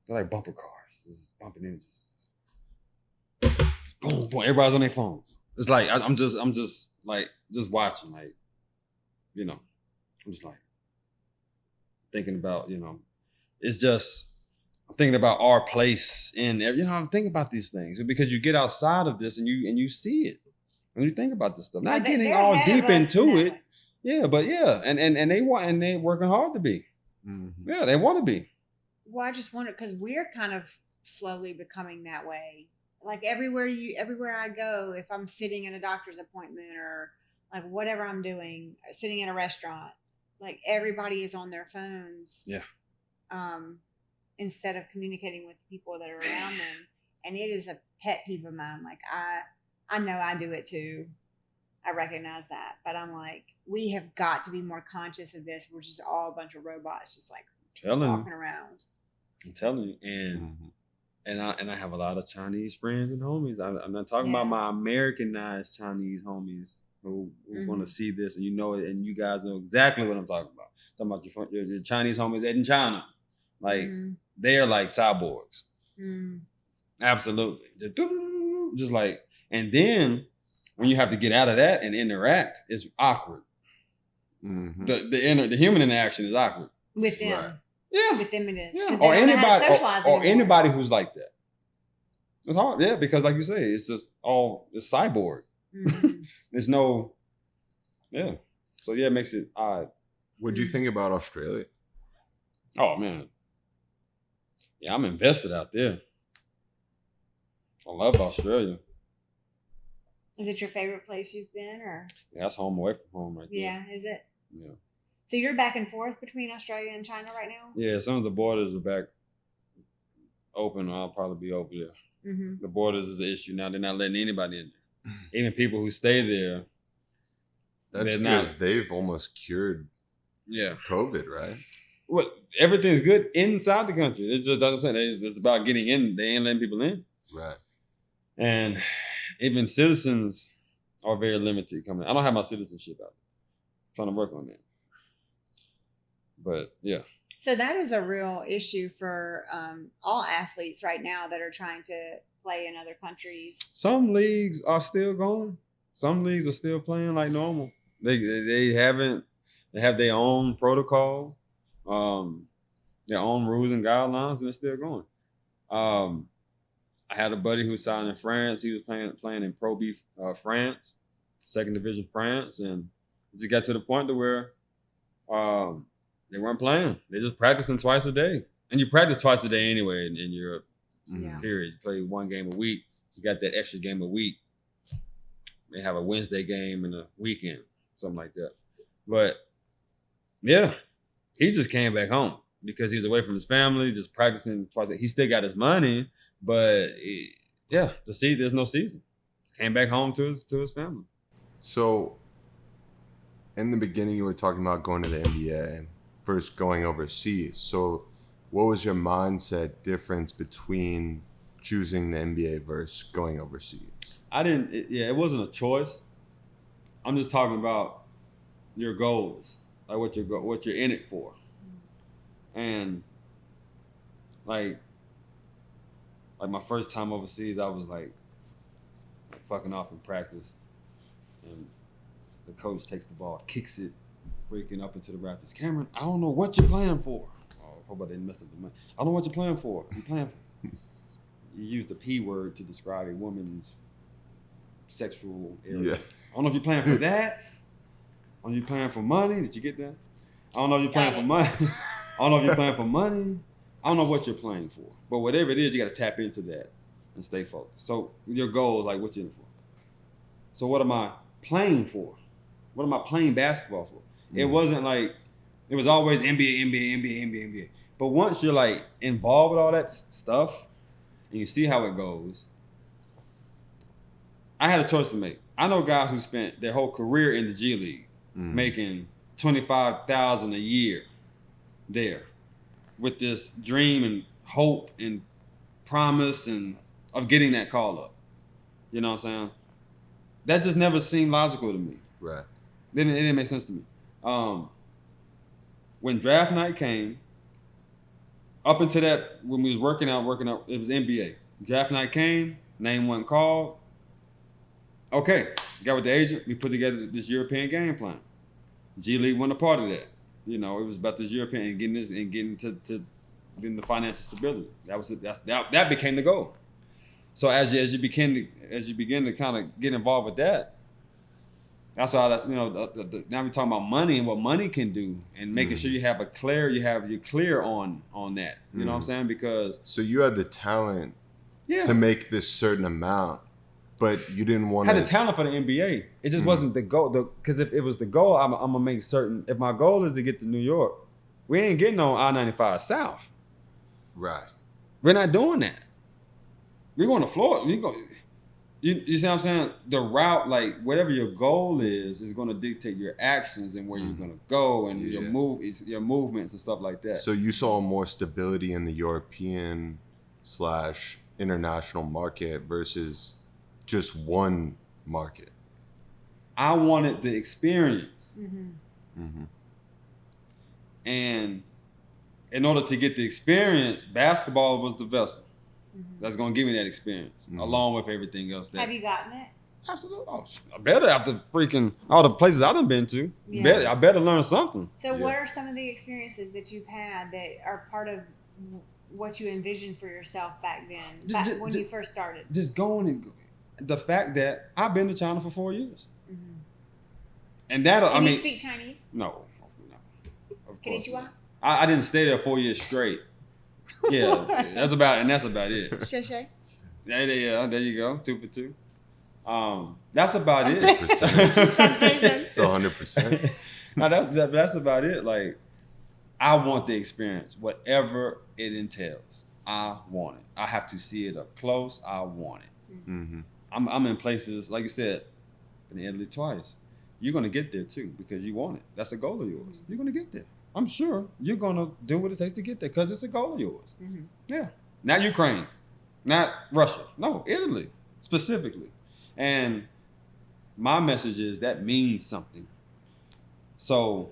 They're like bumper cars. Just bumping into. Boom, boom. Everybody's on their phones. It's like I'm just like just watching, like, I'm just like thinking about, it's just I'm thinking about our place in, I'm thinking about these things because you get outside of this and you see it and you think about this stuff. Not getting all deep into it. Yeah, but and they're working hard to be. Yeah, they want to be. Well, I just wonder because we're kind of slowly becoming that way. Like everywhere I go, if I'm sitting in a doctor's appointment or like whatever I'm doing, sitting in a restaurant, like everybody is on their phones. Yeah. Instead of communicating with the people that are around them. And it is a pet peeve of mine. Like I know I do it too. I recognize that. But I'm like, we have got to be more conscious of this. We're just all a bunch of robots just like walking around. I'm telling you. And I have a lot of Chinese friends and homies. I'm not talking about my Americanized Chinese homies who want to see this, and and you guys know exactly what I'm talking about. I'm talking about your Chinese homies in China. Like, they're like cyborgs. Absolutely. Just like, and then when you have to get out of that and interact, it's awkward. The human interaction is awkward. With them. Right. Yeah. With them it is. Yeah. Or anybody who's like that. It's hard. Yeah, because like you say, it's just it's cyborg. There's no, So it makes it odd. What do you think about Australia? Oh man. Yeah, I'm invested out there. I love Australia. Is it your favorite place you've been, or? Yeah, that's home away from home right there. Yeah, is it? Yeah. So you're back and forth between Australia and China right now? Yeah, as soon as the borders are back open, I'll probably be over there. Mm-hmm. The borders is an issue now. They're not letting anybody in there. Even people who stay there. That's they're because not. they've almost cured Yeah. COVID, right? Well, everything's good inside the country. It's just, that's what I'm saying. It's about getting in. They ain't letting people in. Right. And even citizens are very limited coming. I don't have my citizenship out. I'm trying to work on that. But yeah. So that is a real issue for all athletes right now that are trying to play in other countries. Some leagues are still going. Some leagues are still playing like normal. They have their own protocol, their own rules and guidelines, and they're still going. I had a buddy who signed in France. He was playing in Pro B France, second division France, and it just got to the point to where they weren't playing. They just practicing twice a day, and you practice twice a day anyway in Europe. Yeah. Period. You play one game a week. You got that extra game a week. They have a Wednesday game and a weekend, something like that. But yeah, he just came back home because he was away from his family, just practicing twice. He still got his money, but there's no season. Came back home to his family. So, in the beginning, you were talking about going to the NBA, first going overseas. So, what was your mindset difference between choosing the NBA versus going overseas? It wasn't a choice. I'm just talking about your goals, like what you're in it for, and like my first time overseas, I was like fucking off in practice, and the coach takes the ball, kicks it, freaking up into the rafters. Cameron, I don't know what you're playing for. Oh, hope I didn't mess up the money. I don't know what you're playing for. You used the P word to describe a woman's sexual area. Yeah. I don't know if you're playing for that. I don't know if you're playing for money. Did you get that? I don't know if you're playing for money. I don't know if you're playing for money. I don't know what you're playing for. But whatever it is, you got to tap into that and stay focused. So your goal is like, what you're in it for. So what am I playing for? What am I playing basketball for? Mm-hmm. It wasn't like, it was always NBA. But once you're like involved with all that stuff and you see how it goes, I had a choice to make. I know guys who spent their whole career in the G League, making $25,000 a year there, with this dream and hope and promise and of getting that call up. You know what I'm saying? That just never seemed logical to me. Right. It didn't make sense to me. When draft night came, up until that, when we was working out, it was NBA. Draft night came, name wasn't called. Okay, got with the agent. We put together this European game plan. G League wasn't a part of that. You know, it was about this European and getting to getting the financial stability. That became the goal. So as you begin to kind of get involved with that, now we're talking about money and what money can do, and making sure you're clear on that. You know what I'm saying? Because so you had the talent to make this certain amount. But you didn't want to. I had the talent for the NBA. It just wasn't the goal. Because if it was the goal, I'm going to make certain. If my goal is to get to New York, we ain't getting on I-95 South. Right. We're not doing that. We're going to Florida. You see what I'm saying? The route, like whatever your goal is going to dictate your actions and where you're going to go and your movements and stuff like that. So you saw more stability in the European / international market versus just one market. I wanted the experience. And in order to get the experience, basketball was the vessel that's going to give me that experience, along with everything else. Have you gotten it? Absolutely. Oh, I better after freaking all the places I've been to. Yeah. I better learn something. So what are some of the experiences that you've had that are part of what you envisioned for yourself back then, when you first started? Just going and the fact that I've been to China for 4 years. And that, Can you speak Chinese? No. Konnichiwa? I didn't stay there 4 years straight. Yeah, that's about it. Shay. Yeah, there you go, 2 for 2. That's about it. 100%. It's 100%. No, that's about it. Like, I want the experience, whatever it entails. I want it. I have to see it up close. I want it. Mm-hmm. I'm in places, like you said, in Italy twice. You're gonna get there too because you want it. That's a goal of yours. You're gonna get there. I'm sure you're gonna do what it takes to get there because it's a goal of yours. Mm-hmm. Yeah. Not Ukraine, not Russia. No, Italy specifically. And my message is that means something. So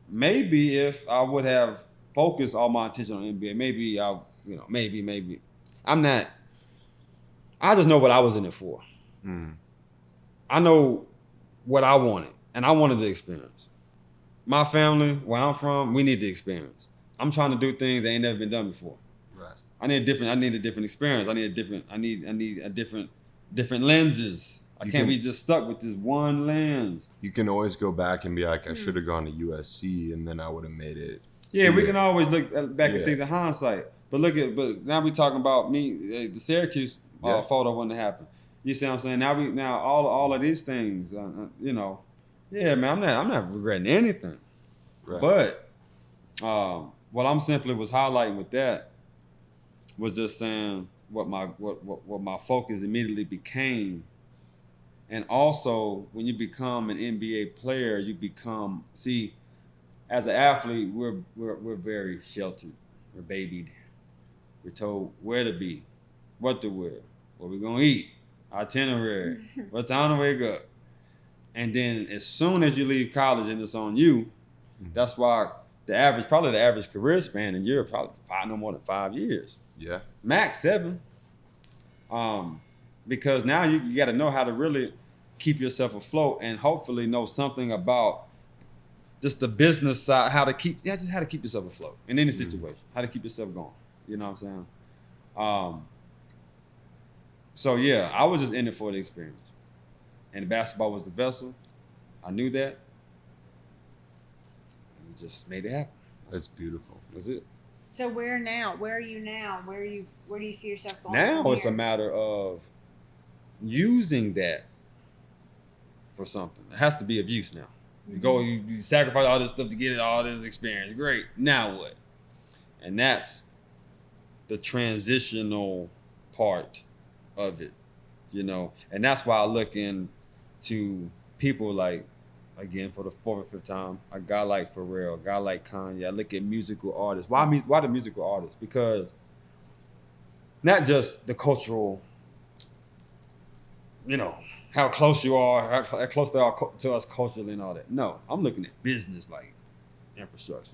maybe if I would have focused all my attention on NBA, maybe maybe I'm not. I just know what I was in it for. Mm. I know what I wanted, and I wanted the experience. My family, where I'm from, we need the experience. I'm trying to do things that ain't never been done before. Right. I need a different experience. I need a different lenses. I can't be just stuck with this one lens. You can always go back and be like, I should have gone to USC, and then I would have made it. Yeah, we can always look back at things in hindsight. But now we're talking about me, the Syracuse photo wouldn't have happened. You see what I'm saying? Now all of these things, yeah, man, I'm not regretting anything. Right. But what I'm simply was highlighting with that was just saying what my focus immediately became. And also, when you become an NBA player, you become, as an athlete, we're very sheltered. We're babied. We're told where to be, what to wear, what we're gonna eat, itinerary, what time to wake up. And then as soon as you leave college and it's on you, that's why the average career span in Europe probably no more than 5 years. Yeah. Max 7. Because now you got to know how to really keep yourself afloat and hopefully know something about just the business side, how to keep yourself afloat in any situation, how to keep yourself going. You know what I'm saying? So yeah, I was just in it for the experience. And basketball was the vessel. I knew that. And we just made it happen. That's beautiful. That's it. So where now? Where are you now? Where do you see yourself going? Now it's a matter of using that for something. It has to be of use now. You go, you sacrifice all this stuff to get all this experience. Great. Now what? And that's the transitional part of it, And that's why I look into people like, again, for the 4th or 5th time, a guy like Pharrell, a guy like Kanye. I look at musical artists. Why the musical artists? Because not just the cultural, how close you are, how close they are to us culturally and all that. No, I'm looking at business like infrastructure.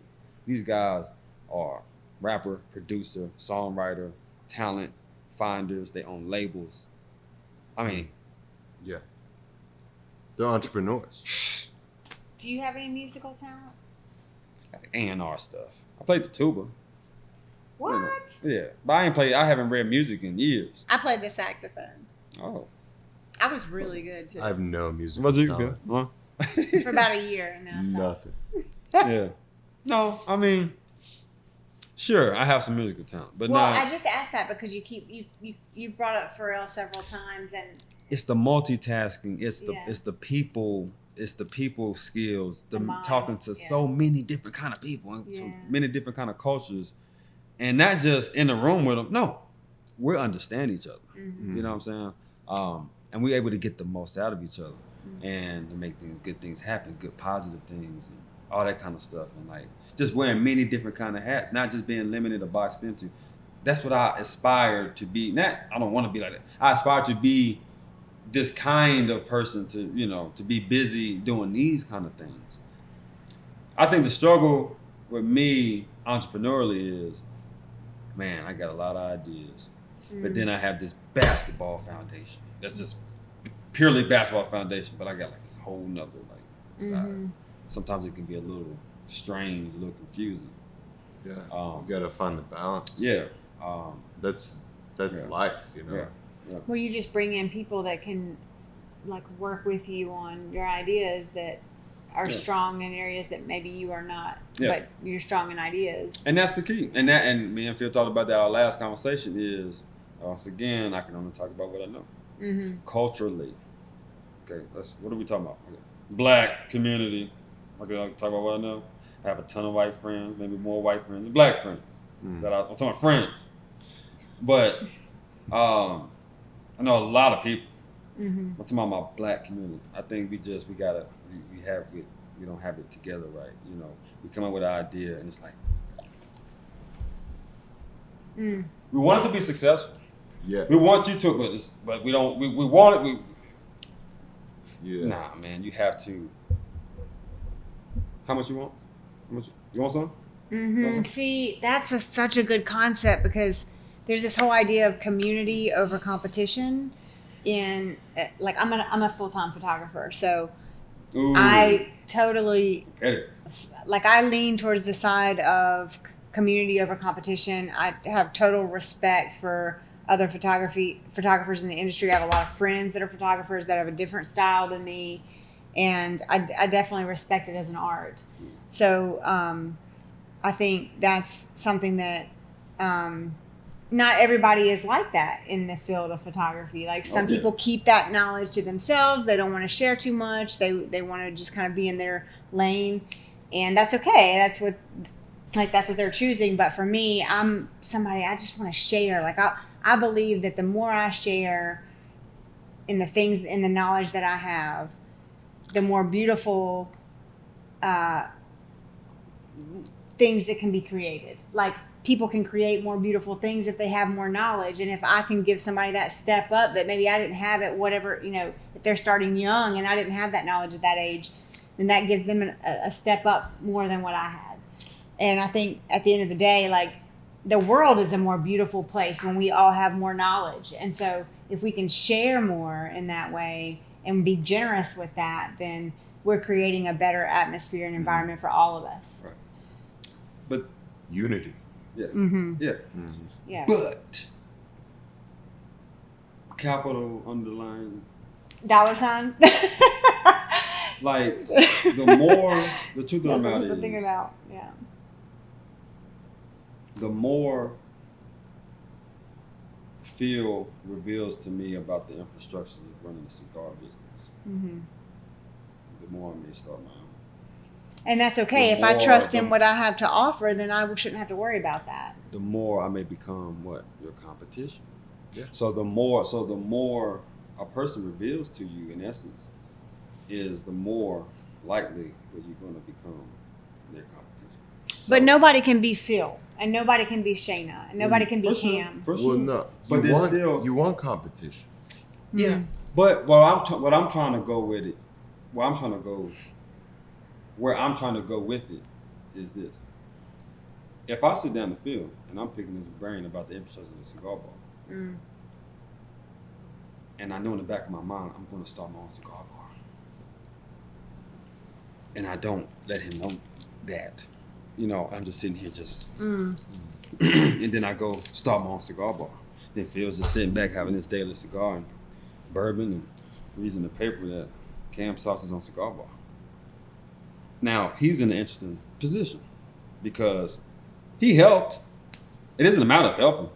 These guys are rapper, producer, songwriter, talent finders. They own labels. I mean, yeah, they're entrepreneurs. Do you have any musical talents? A&R stuff. I played the tuba. What? Yeah, but I haven't read music in years. I played the saxophone. Oh. I was really good too. I have no musical talent. Huh? For about a year and then I stopped. Nothing. Yeah. No, I mean, sure, I have some musical talent, but well, no. I just asked that because you brought up Pharrell several times, and it's the multitasking. It's the people skills. The mind, talking to so many different kind of people and so many different kind of cultures, and not just in the room with them. No, we understand each other. Mm-hmm. You know what I'm saying? And we're able to get the most out of each other, and to make good things happen, good positive things, and all that kind of stuff, and like just wearing many different kind of hats, not just being limited or boxed into. That's what I aspire to be. I don't want to be like that. I aspire to be this kind of person to be busy doing these kind of things. I think the struggle with me entrepreneurially is, man, I got a lot of ideas, but then I have this basketball foundation. That's just purely basketball foundation, but I got like this whole nother side. Sometimes it can be a little strange, a little confusing. Yeah, you gotta find the balance. Yeah, that's life, Yeah. Well, you just bring in people that can like work with you on your ideas are strong in areas that maybe you are not, but you're strong in ideas. And that's the key. And me and Phil talked about that. Our last conversation is, once again, I can only talk about what I know. Mm-hmm. Culturally. Okay, what are we talking about? Okay. Black community. Okay, I'll talk about what I know. I have a ton of white friends, maybe more white friends than black friends. I'm talking about friends. But I know a lot of people. I'm talking about my black community. I think we don't have it together right. You know, we come up with an idea and it's like we want it to be successful. Yeah. We want you to, but we don't. We want it. Yeah. Nah, man, you have to. How much you want? You want some? Mm-hmm. See, that's such a good concept because there's this whole idea of community over competition. In like, I'm a full-time photographer, so I totally like I lean towards the side of community over competition. I have total respect for other photographers in the industry. I have a lot of friends that are photographers that have a different style than me, and I definitely respect it as an art. So I think that's something that not everybody is like that in the field of photography. Like some people keep that knowledge to themselves. They don't want to share too much. They want to just kind of be in their lane, and that's okay. That's what they're choosing. But for me, I'm somebody, I just want to share. Like I believe that the more I share in the things, in the knowledge that I have, the more beautiful things that can be created. Like people can create more beautiful things if they have more knowledge. And if I can give somebody that step up that maybe I didn't have at whatever, if they're starting young and I didn't have that knowledge at that age, then that gives them a step up more than what I had. And I think at the end of the day, like the world is a more beautiful place when we all have more knowledge. And so if we can share more in that way and be generous with that, then we're creating a better atmosphere and environment for all of us. Right. But unity. Yeah. Mm-hmm. Yeah. Mm-hmm. Yeah. But capital underline $sign. Like the more the truth of the matter is, thinking about. Yeah. The more Phil reveals to me about the infrastructure of running a cigar business, the more I may start my own. And that's okay. If I trust in what I have to offer, then I shouldn't have to worry about that. The more I may become your competition. Yeah. So the more a person reveals to you, in essence, is the more likely that you're going to become their competition. So, but nobody can be Phil, and nobody can be Shayna, and nobody can be Cam. For sure. Well, no, but you want competition. Yeah. Mm-hmm. But what I'm trying to go with it, where I'm trying to go with it is this. If I sit down the field and I'm picking his brain about the infrastructure of the cigar bar, and I know in the back of my mind I'm going to start my own cigar bar, and I don't let him know that, I'm just sitting here and then I go start my own cigar bar. Then Phil's just sitting back having his daily cigar and bourbon and reading the paper that Cam starts his own cigar bar. Now, he's in an interesting position because he helped. It isn't a matter of helping,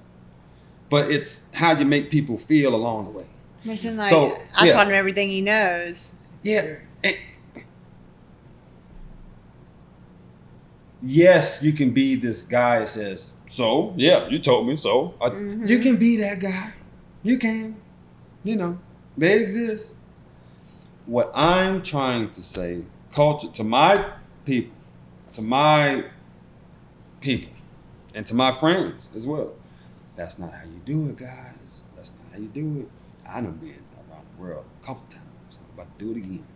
but it's how you make people feel along the way. Listen, I taught him everything he knows. Yeah. Yes, you can be this guy that says, so, yeah, you told me so. You can be that guy. You can. They exist. What I'm trying to say, culture, to my people, and to my friends as well. That's not how you do it, guys. That's not how you do it. I done been around the world a couple times. I'm about to do it again.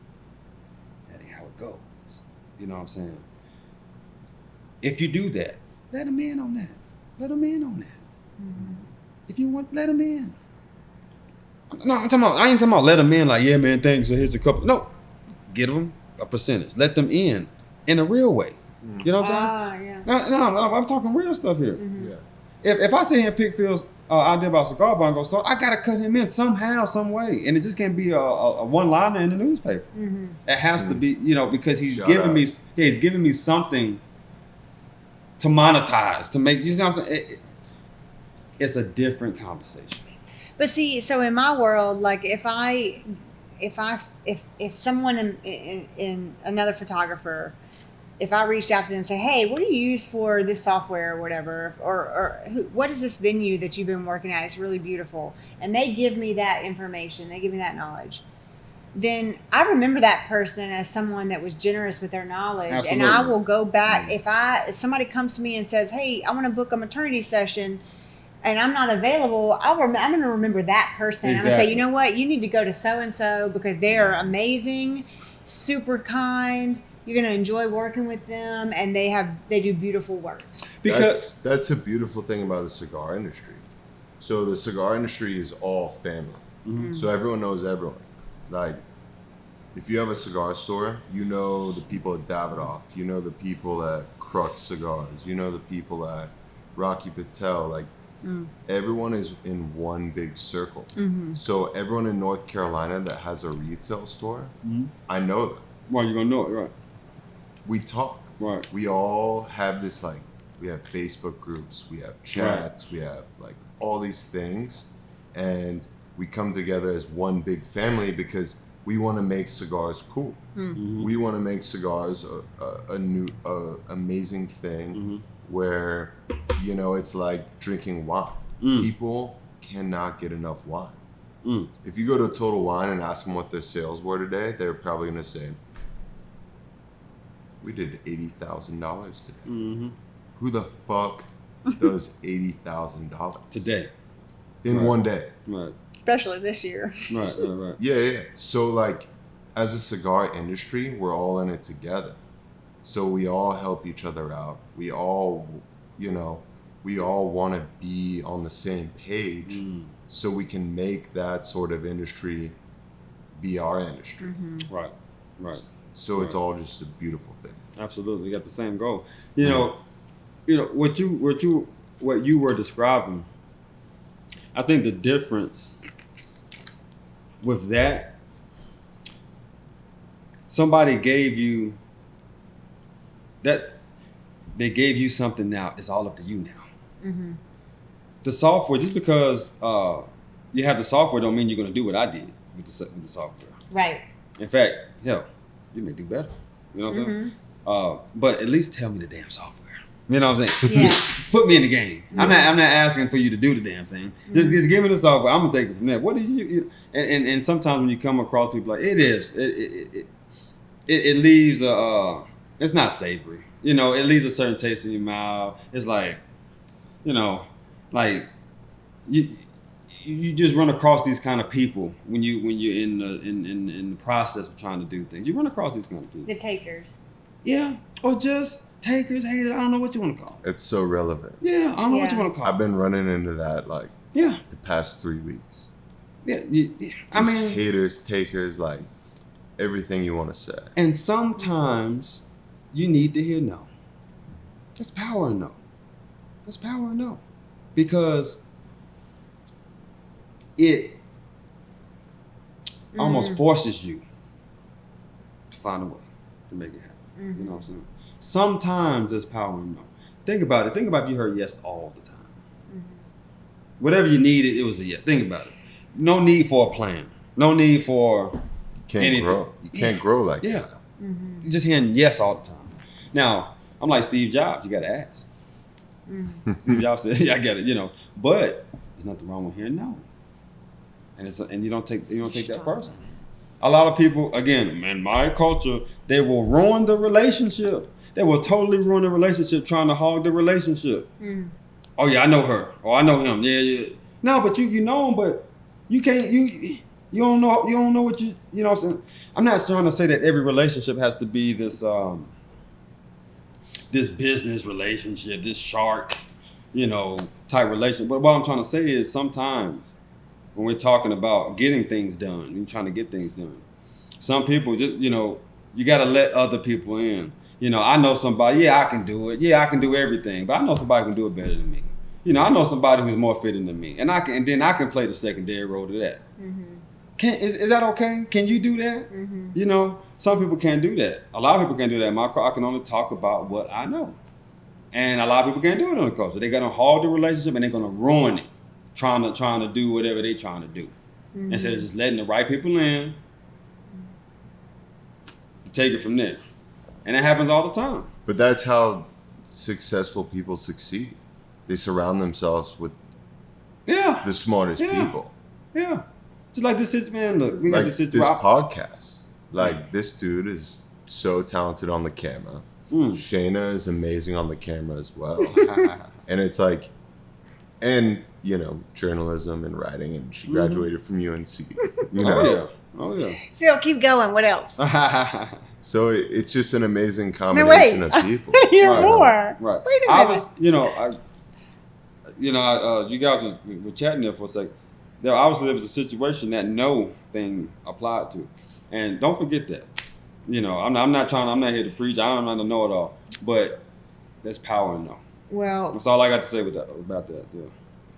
That ain't how it goes. You know what I'm saying? If you do that, let them in on that. Let them in on that. Mm-hmm. If you want, let them in. No, I ain't talking about let them in like, yeah, man, thanks. So here's a couple. No, give them a percentage. Let them in a real way. You know what I'm saying? Yeah. No, I'm talking real stuff here. Mm-hmm. Yeah. If I sit here and pick Phil's idea about cigar bar and go, so I gotta cut him in somehow, some way, and it just can't be a one-liner in the newspaper. It has to be, because he's giving me something to monetize, to make. You know what I'm saying? It's a different conversation. But see, so in my world, like if someone in another photographer, if I reached out to them and say, hey, what do you use for this software or whatever, or what is this venue that you've been working at? It's really beautiful. And they give me that information, they give me that knowledge. Then I remember that person as someone that was generous with their knowledge. Absolutely. And I will go back. If somebody comes to me and says, hey, I want to book a maternity session and I'm not available, I'm going to remember that person. Exactly. I'm going to say, you know what? You need to go to so-and-so because they are amazing, super kind. You're going to enjoy working with them, and they do beautiful work. Because that's a beautiful thing about the cigar industry. So the cigar industry is all family. So everyone knows everyone. Like, if you have a cigar store, you know the people at Davidoff, you know the people at Crux Cigars, you know the people at Rocky Patel. Like, everyone is in one big circle. So everyone in North Carolina that has a retail store, I know them. Well, you're gonna know it, right? We talk. Right. We all have this, like, we have Facebook groups, we have chats, we have like all these things, and we come together as one big family because we want to make cigars cool. We want to make cigars a new, amazing thing where, it's like drinking wine. People cannot get enough wine. If you go to Total Wine and ask them what their sales were today, they're probably going to say, we did $80,000 today. Who the fuck does $80,000 Today? In one day? Right. Especially this year. Right. Yeah. So, like, as a cigar industry, we're all in it together. So we all help each other out. We all, want to be on the same page so we can make that sort of industry be our industry. Right. So it's all just a beautiful thing. Absolutely, you got the same goal. What you were describing. I think the difference with that, somebody gave you that, they gave you something. Now it's all up to you now. The software, just because you have the software, don't mean you're going to do what I did with the software. Right. In fact, hell, you may do better. You know what I'm saying? But at least tell me the damn software. You know what I'm saying? Yeah. Put me in the game. Yeah. I'm not asking for you to do the damn thing. Just give me the software. I'm gonna take it from there. What is you? And sometimes when you come across people like it leaves it's not savory. It leaves a certain taste in your mouth. It's like, like you just run across these kind of people when you're in the process of trying to do things. You run across these kind of people. The takers. Yeah, or just takers, haters. I don't know what you want to call it. It's so relevant. Yeah, I don't know what you want to call it. I've been running into that the past 3 weeks. Yeah. Just haters, takers, like everything you want to say. And sometimes you need to hear no. That's power in no. Because it almost forces you to find a way to make it happen. You know what I'm saying? Sometimes there's power in no. Think about it. Think about if you heard yes all the time. Whatever you needed, it was a yes. Think about it. No need for a plan. No need for anything. Grow. You can't grow like that. You're just hearing yes all the time. Now, I'm like Steve Jobs. You got to ask. Steve Jobs said, "Yeah, I get it." But there's nothing wrong with hearing no. And you don't take that person. A lot of people, again, in my culture, they will ruin the relationship. They will totally ruin the relationship trying to hog the relationship. Oh yeah, I know her. Or I know him. Yeah. No, but you know him, but you can't. You don't know what you know what I'm saying? I'm not trying to say that every relationship has to be this this business relationship, this shark, type relationship. But what I'm trying to say is sometimes when we're talking about getting things done, you're trying to get things done. Some people just, you got to let other people in. I know somebody, I can do it. Yeah, I can do everything. But I know somebody can do it better than me. I know somebody who's more fitting than me, and then I can play the secondary role to that. Is that okay? Can you do that? Some people can't do that. A lot of people can't do that. I can only talk about what I know, and a lot of people can't do it on the culture. They're gonna hold the relationship and they're gonna ruin it, trying to do whatever they're trying to do, instead of just letting the right people in. Take it from there, and it happens all the time. But that's how successful people succeed. They surround themselves with the smartest people. Yeah, just like this man. Look, we like got this podcast. Like this dude is so talented on the camera. Shayna is amazing on the camera as well. And it's like, and journalism and writing, and she graduated from UNC. Oh yeah. Phil, keep going. What else? So it's just an amazing combination of people. You're more. Right. Wait a minute. I was, you guys were chatting there for a second. There was a situation that no thing applied to, and don't forget that. I'm not here to preach. I'm not a know-it-all, but there's power in no. Well, that's all I got to say about that.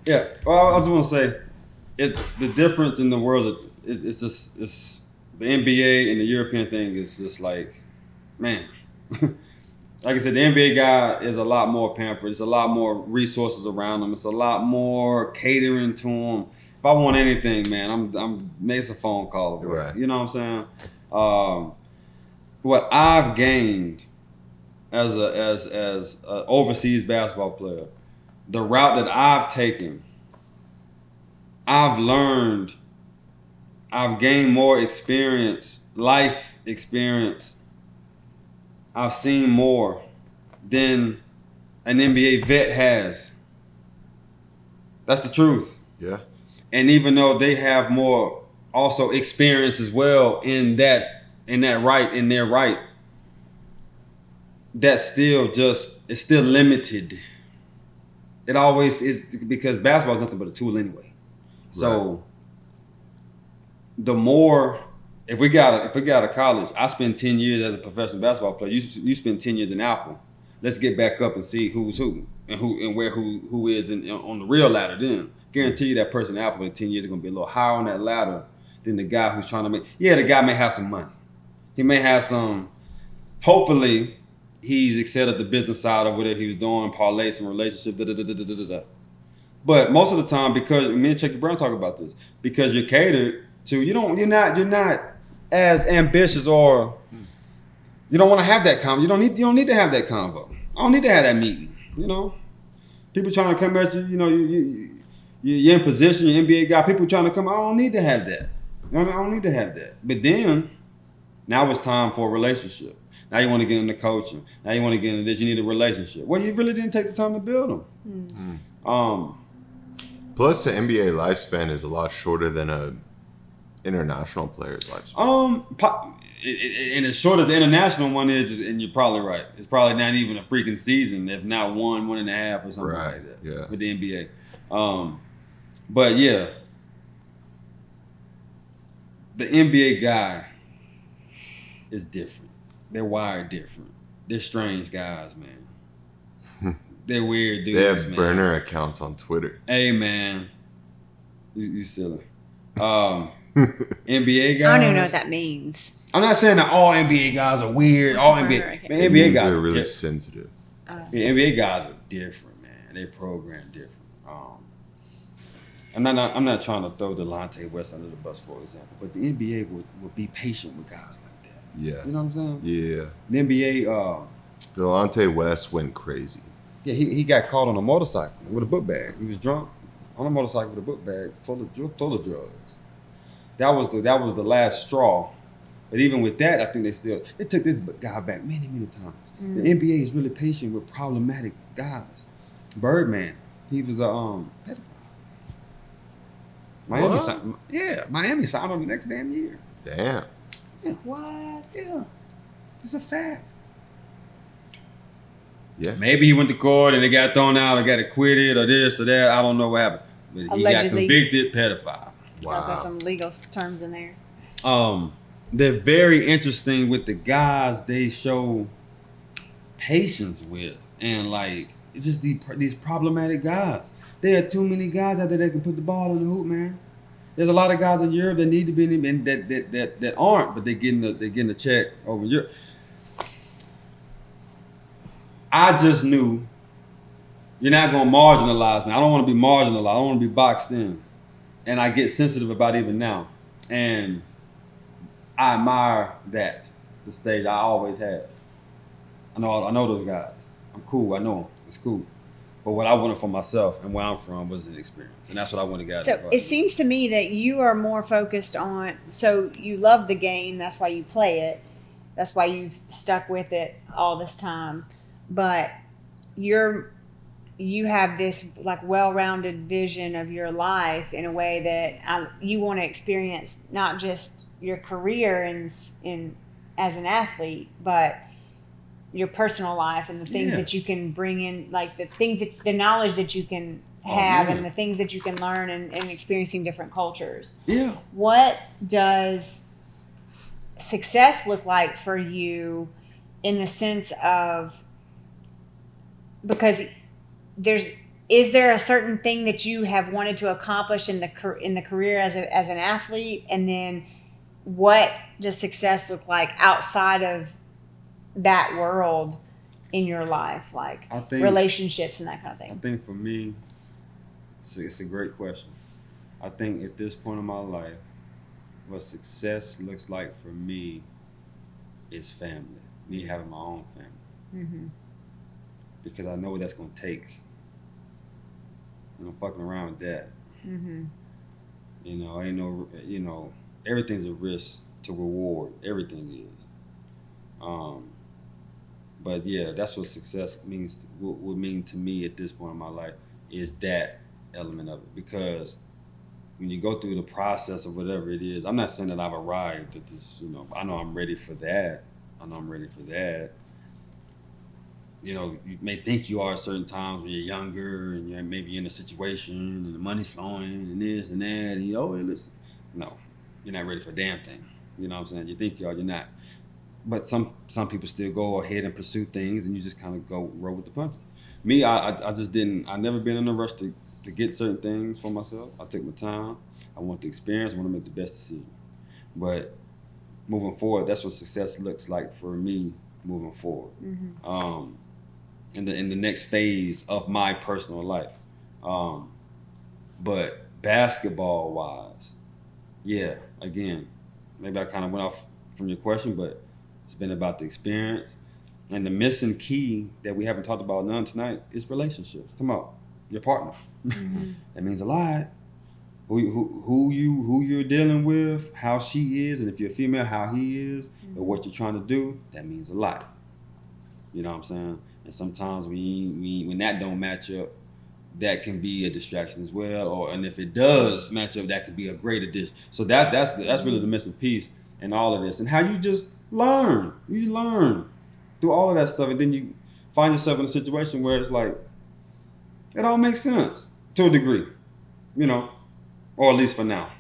Yeah. Well, I just want to say, the difference in the world. It's the NBA and the European thing is just like, man. Like I said, the NBA guy is a lot more pampered. It's a lot more resources around him. It's a lot more catering to him. If I want anything, man, I'm makes a phone call away. Right. You know what I'm saying? What I've gained as a overseas basketball player, the route that I've taken, I've learned. I've gained more experience, life experience. I've seen more than an NBA vet has. That's the truth. Yeah. And even though they have more also experience as well in their right, that's still it's still limited. It always is, because basketball is nothing but a tool anyway. So the more, if we got a college, I spent 10 years as a professional basketball player. You spend 10 years in Apple. Let's get back up and see who's who and where who is on the real ladder. Then guarantee you that person in Apple in 10 years is going to be a little higher on that ladder than the guy who's trying to make. Yeah, the guy may have some money. He may have some. Hopefully, he's excelled at the business side of whatever he was doing, parlay some relationship. But most of the time, because me and Chucky Brown talk about this, because you're catered to, you're not as ambitious, or you don't want to have that convo. You don't need to have that convo. I don't need to have that meeting. People trying to come at you. You're in position. You're NBA guy. People trying to come. I don't need to have that. I don't need to have that. But then, now it's time for a relationship. Now you want to get into coaching. Now you want to get into this. You need a relationship. Well, you really didn't take the time to build them. Plus, the NBA lifespan is a lot shorter than a international player's lifespan. And as short as the international one is, and you're probably right, it's probably not even a freaking season, if not 1.5 or something like that. Yeah. With the NBA. But yeah, the NBA guy is different. They're wired different. They're strange guys, man. They're weird dudes. They have man. burner accounts on Twitter. Hey, man, you silly. NBA guys. I don't even know what that means. I'm not saying that all NBA guys are weird. All NBA guys are really sensitive. NBA guys are different, man. They program different. I'm not trying to throw Delonte West under the bus, for example, but the NBA would be patient with guys like that. Yeah. You know what I'm saying? Yeah. The NBA. Delonte West went crazy. Yeah, he got caught on a motorcycle with a book bag. He was drunk on a motorcycle with a book bag full of drugs. That was the last straw. But even with that, I think they took this guy back many times. The NBA is really patient with problematic guys. Birdman, he was a pedophile. Miami signed him the next damn year. Damn. Yeah. What? Yeah. It's a fact. Yeah. Maybe he went to court and they got thrown out or got acquitted or this or that. I don't know what happened. But he got convicted pedophile. Wow. Got some legal terms in there. They're very interesting with the guys they show patience with, and like it's just these problematic guys. There are too many guys out there that can put the ball in the hoop, man. There's a lot of guys in Europe that need to be in and that aren't, but they're getting a check over Europe. I just knew you're not gonna marginalize me. I don't want to be marginalized. I don't want to be boxed in, and I get sensitive about it even now. And I admire that the stage I always have. I know those guys. I'm cool. I know them. It's cool. But what I wanted for myself and where I'm from was an experience, and that's what I want to get. So it seems to me that you are more focused on. So you love the game. That's why you play it. That's why you've stuck with it all this time. But you have this like well-rounded vision of your life in a way that you want to experience not just your career in as an athlete, but your personal life and the things that you can bring in, like the knowledge that you can have and the things that you can learn and experiencing different cultures. Yeah. What does success look like for you in the sense of, because is there a certain thing that you have wanted to accomplish in the career as an athlete, and then what does success look like outside of that world in your life, like relationships and that kind of thing? I think for me, it's a great question. I think at this point in my life, what success looks like for me is family. Me having my own family. Mm-hmm. Because I know what that's going to take. And I'm fucking around with that. Mm-hmm. Ain't no, everything's a risk to reward. Everything is. But yeah, that's what success would mean to me at this point in my life, is that element of it. Because when you go through the process of whatever it is, I'm not saying that I've arrived at this, I know I'm ready for that. You may think you are at certain times when you're younger and you're maybe in a situation and the money's flowing and this and that, and listen. No, you're not ready for a damn thing. You know what I'm saying? You think you are, you're not. But some people still go ahead and pursue things, and you just kind of go roll with the punches. Me, I just didn't. I never been in a rush to get certain things for myself. I took my time. I want the experience. I want to make the best decision. But moving forward, that's what success looks like for me moving forward. Mm-hmm. In the next phase of my personal life. But basketball wise, yeah, again, maybe I kind of went off from your question, but it's been about the experience. And the missing key that we haven't talked about none tonight is relationships. Come on, your partner. Mm-hmm. That means a lot. Who you're dealing with, how she is, and if you're a female, how he is, or what you're trying to do, that means a lot. You know what I'm saying? And sometimes when that don't match up, that can be a distraction as well. And if it does match up, that could be a great addition. So that's really the missing piece in all of this. And how you just learn. You learn through all of that stuff, and then you find yourself in a situation where it's like, it all makes sense to a degree, or at least for now.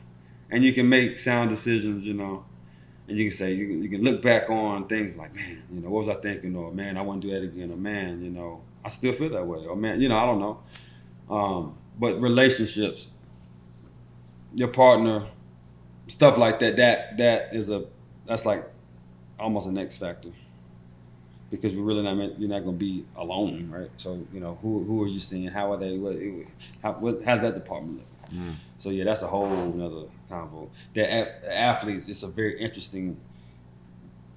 And you can make sound decisions, and you can say, you can look back on things like, man, what was I thinking? Or, man, I want to do that again. Or, man, I still feel that way. Or, man, I don't know. But relationships, your partner, stuff like that's like almost an X factor. Because you're not going to be alone, right? So, who are you seeing? How are they? How's that department look? Mm. So yeah, that's a whole another convo. The athletes, it's a very interesting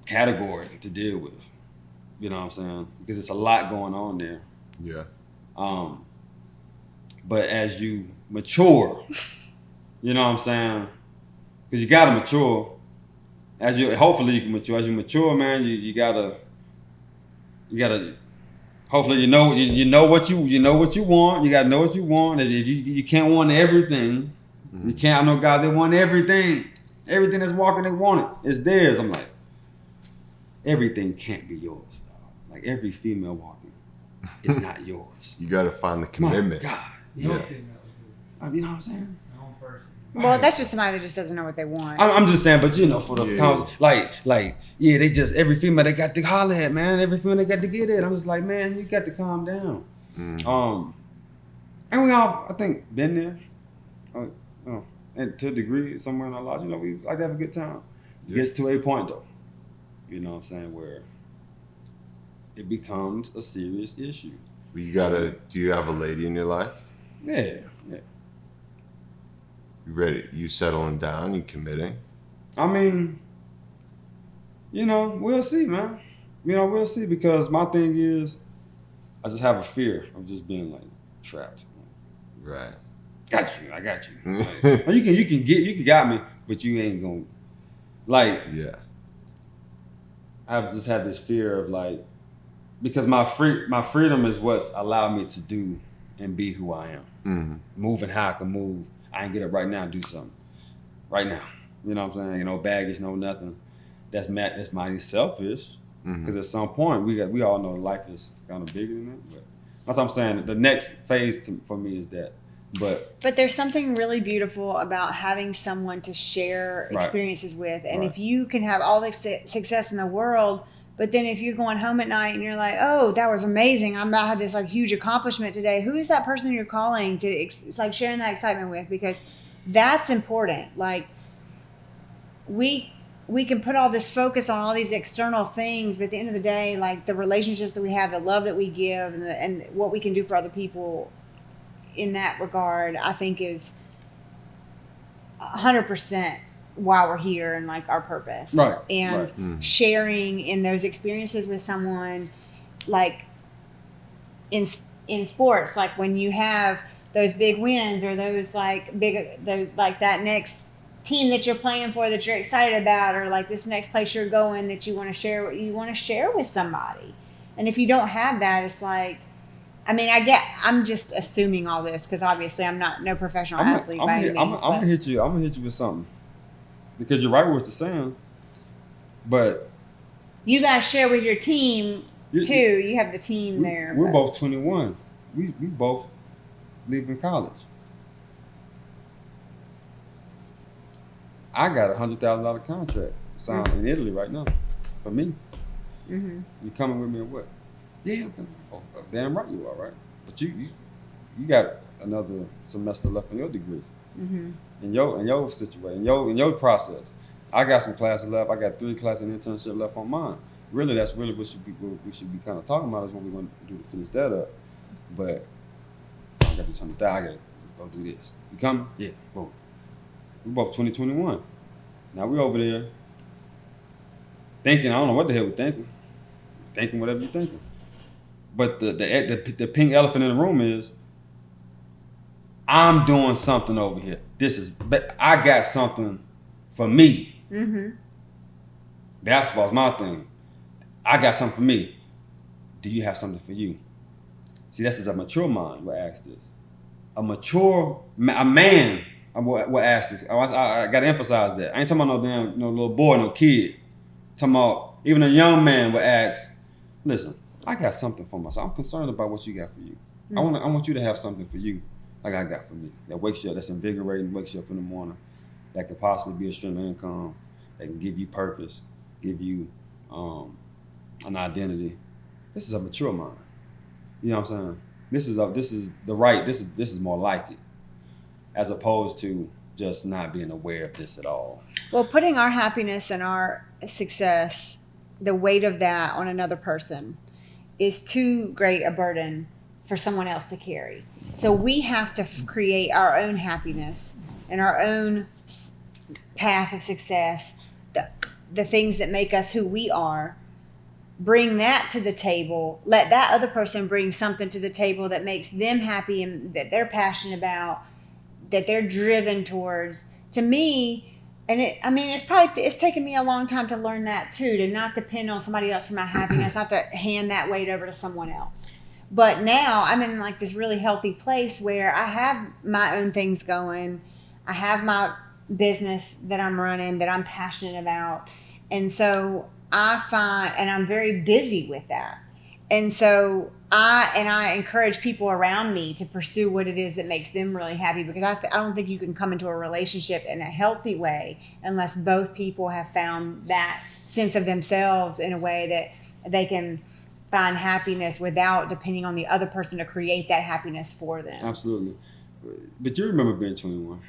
category to deal with. You know what I'm saying? Because it's a lot going on there. Yeah. But as you mature, you know what I'm saying? Because you gotta mature. Hopefully you can mature. As you mature, man, you gotta. Hopefully you know what you want. You gotta know what you want. If you can't want everything, you can't. I know guys that want everything. Everything that's walking, they want it. It's theirs. I'm like, everything can't be yours. Like every female walking is not yours. You gotta find the commitment. My God, yeah. You know what I'm saying? Well, that's just somebody that just doesn't know what they want. I'm just saying, but for the they just every female they got to holler at, man. Every female they got to get it. I'm just like, man, you got to calm down. And we all, I think, been there. You know, and to a degree, somewhere in our lives, we like to have a good time. It gets to a point though, you know what I'm saying, where it becomes a serious issue. Do you have a lady in your life? Yeah. You ready? You settling down? You committing? I mean, we'll see, man. We'll see, because my thing is, I just have a fear of just being like trapped. Right. I got you. Like, you got me, but you ain't gonna, like. Yeah. I've just had this fear of, like, because my freedom is what's allowed me to do and be who I am. Mm-hmm. Moving how I can move. I can get up right now and do something. Right now. You know what I'm saying? No baggage, no nothing. That's mighty selfish. Because at some point we all know life is kind of bigger than that. But that's what I'm saying. The next phase for me is that. But there's something really beautiful about having someone to share experiences with. And if you can have all the success in the world, but then if you're going home at night and you're like, oh, that was amazing, I had this like huge accomplishment today, who is that person you're calling to like sharing that excitement with? Because that's important. Like we can put all this focus on all these external things, but at the end of the day, like the relationships that we have, the love that we give, and what we can do for other people in that regard, I think is 100% why we're here and like our purpose. Right. And sharing in those experiences with someone, like in sports, like when you have those big wins or those like like that next team that you're playing for that you're excited about, or like this next place you're going that you want to share with somebody. And if you don't have that, it's like, I mean, I'm just assuming all this because obviously I'm no professional athlete by any means. I'm gonna hit you with something, because you're right with what you're saying, but you guys share with your team too. You have the team there. We're both 21. We both leaving college. I got a $100,000 contract signed in Italy right now for me. You coming with me or what? Yeah, I'm coming. Oh, damn right you are, right? But you got another semester left in your degree. In your situation, in your process. I got some classes left. I got 3 classes and internship left on mine. Really, that's really what we should be kind of talking about, is what we're going to do to finish that up. But I got this $100,000. I got to go do this. You coming? Yeah. Boom. We both 2021. Now we over there thinking, I don't know what the hell we're thinking. Thinking whatever you're thinking. But the pink elephant in the room is, I'm doing something over here. I got something for me. Basketball's my thing. I got something for me. Do you have something for you? See, that's a mature mind will ask this. A man will ask this. I got to emphasize that. I ain't talking about no little boy, no kid. I'm talking about even a young man will ask, listen, I got something for myself. I'm concerned about what you got for you. I want you to have something for you like I got for me. That wakes you up, that's invigorating, wakes you up in the morning. That could possibly be a stream of income. That can give you purpose, give you an identity. This is a mature mind. You know what I'm saying? This is more like it, as opposed to just not being aware of this at all. Well, putting our happiness and our success, the weight of that on another person, is too great a burden for someone else to carry. So we have to create our own happiness and our own path of success, the things that make us who we are. Bring that to the table. Let that other person bring something to the table that makes them happy and that they're passionate about, that they're driven towards. To me, and it's taken me a long time to learn that too, to not depend on somebody else for my happiness, not to hand that weight over to someone else. But now I'm in like this really healthy place where I have my own things going. I have my business that I'm running, that I'm passionate about. And so I find, and I'm very busy with that. And so I encourage people around me to pursue what it is that makes them really happy, because I don't think you can come into a relationship in a healthy way unless both people have found that sense of themselves in a way that they can find happiness without depending on the other person to create that happiness for them. Absolutely. But you remember being 21.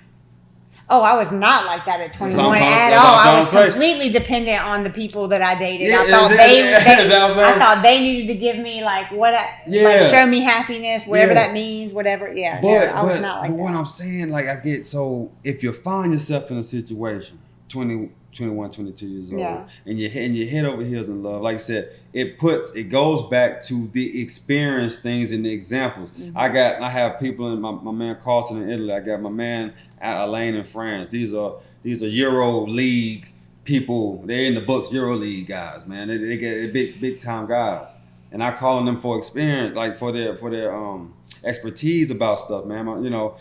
Oh, I was not like that at 21 That's at what all. I'm I was trying to say. completely dependent on the people that I dated. Yeah, I thought is that what I'm saying? I thought they needed to give me like like show me happiness, whatever that means, whatever. Yeah, I was not like that. But what I'm saying, like I get, so if you find yourself in a situation, 20, 21, 22 years old, and you're head over heels in love, like I said, it goes back to the experience things and the examples. Mm-hmm. I have people in my man Carlson in Italy. I got my man Alain in France. These are Euro League people. They're in the books, Euro League guys, man. They get big time guys, and I call on them for experience, like for their expertise about stuff, man. You know,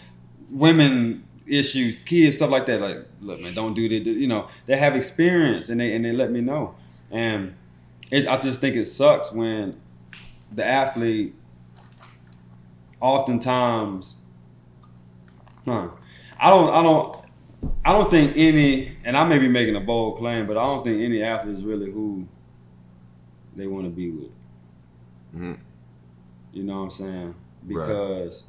women issues, kids, stuff like that. Like, look, man, don't do that. You know, they have experience, and they let me know. And I just think it sucks when the athlete oftentimes, I don't think any, and I may be making a bold claim, but I don't think any athlete is really who they want to be with. Mm-hmm. You know what I'm saying? Because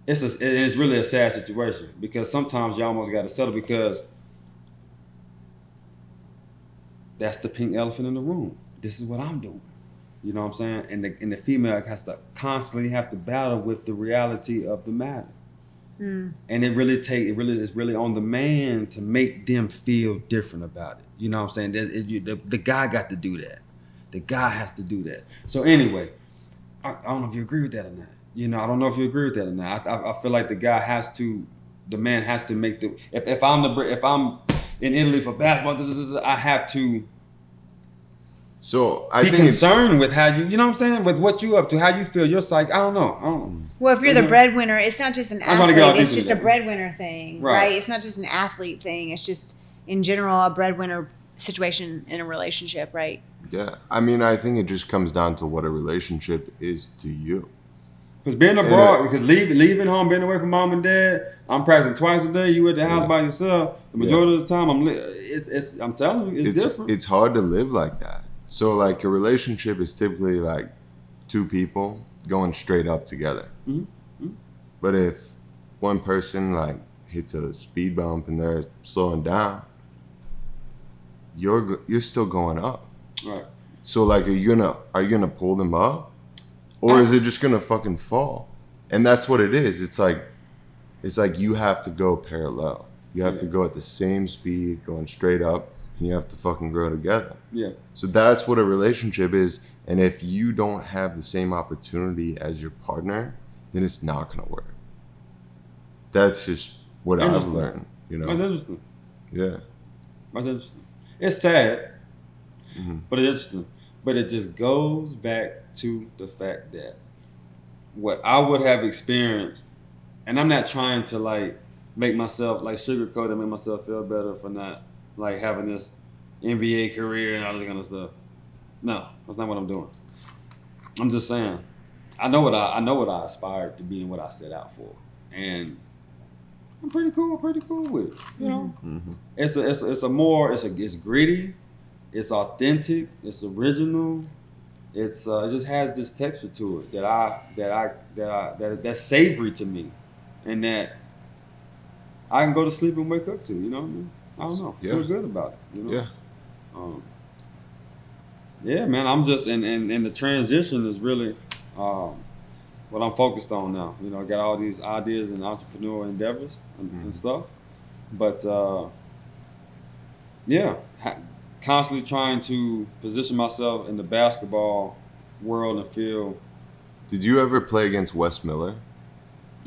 it's really a sad situation, because sometimes you almost got to settle, because that's the pink elephant in the room. This is what I'm doing. You know what I'm saying? And the female has to constantly have to battle with the reality of the matter. Mm. And it's really on the man to make them feel different about it. You know what I'm saying? The guy got to do that. The guy has to do that. So anyway, I don't know if you agree with that or not. You know, I don't know if you agree with that or not. I feel like the man has to make if I'm in Italy for basketball, I have to. So I be concerned with how you know what I'm saying, with what you up to, how you feel, your psyche. I don't know. Well, if you're the breadwinner, it's not just an athlete. It's just a breadwinner thing, right? It's not just an athlete thing. It's just in general a breadwinner situation in a relationship, right? Yeah, I mean, I think it just comes down to what a relationship is to you. Because being abroad, because leaving home, being away from mom and dad, I'm practicing twice a day. You at the house by yourself. The majority of the time, I'm telling you, it's different. It's hard to live like that. So, like, a relationship is typically like two people going straight up together. Mm-hmm. Mm-hmm. But if one person like hits a speed bump and they're slowing down, you're still going up. Right. So, like, are you gonna pull them up, or is it just gonna fucking fall? And that's what it is. It's like you have to go parallel. You have to go at the same speed, going straight up. And you have to fucking grow together. Yeah. So that's what a relationship is. And if you don't have the same opportunity as your partner, then it's not gonna work. That's just what I've learned. You know. That's interesting. Yeah. That's interesting. It's sad, but it's interesting. But it just goes back to the fact that what I would have experienced, and I'm not trying to like make myself like sugarcoat and make myself feel better for not like having this NBA career and all this kind of stuff. No, that's not what I'm doing. I'm just saying, I know what I aspired to be and what I set out for, and I'm pretty cool with it. You know, it's gritty, it's authentic, it's original. It just has this texture to it that's savory to me, and that I can go to sleep and wake up to. You know what I mean? I don't know. Yeah. Feel good about it. You know? Yeah. Yeah, man. I'm just and the transition is really what I'm focused on now. You know, I got all these ideas and entrepreneurial endeavors and stuff, but constantly trying to position myself in the basketball world and feel. Did you ever play against Wes Miller?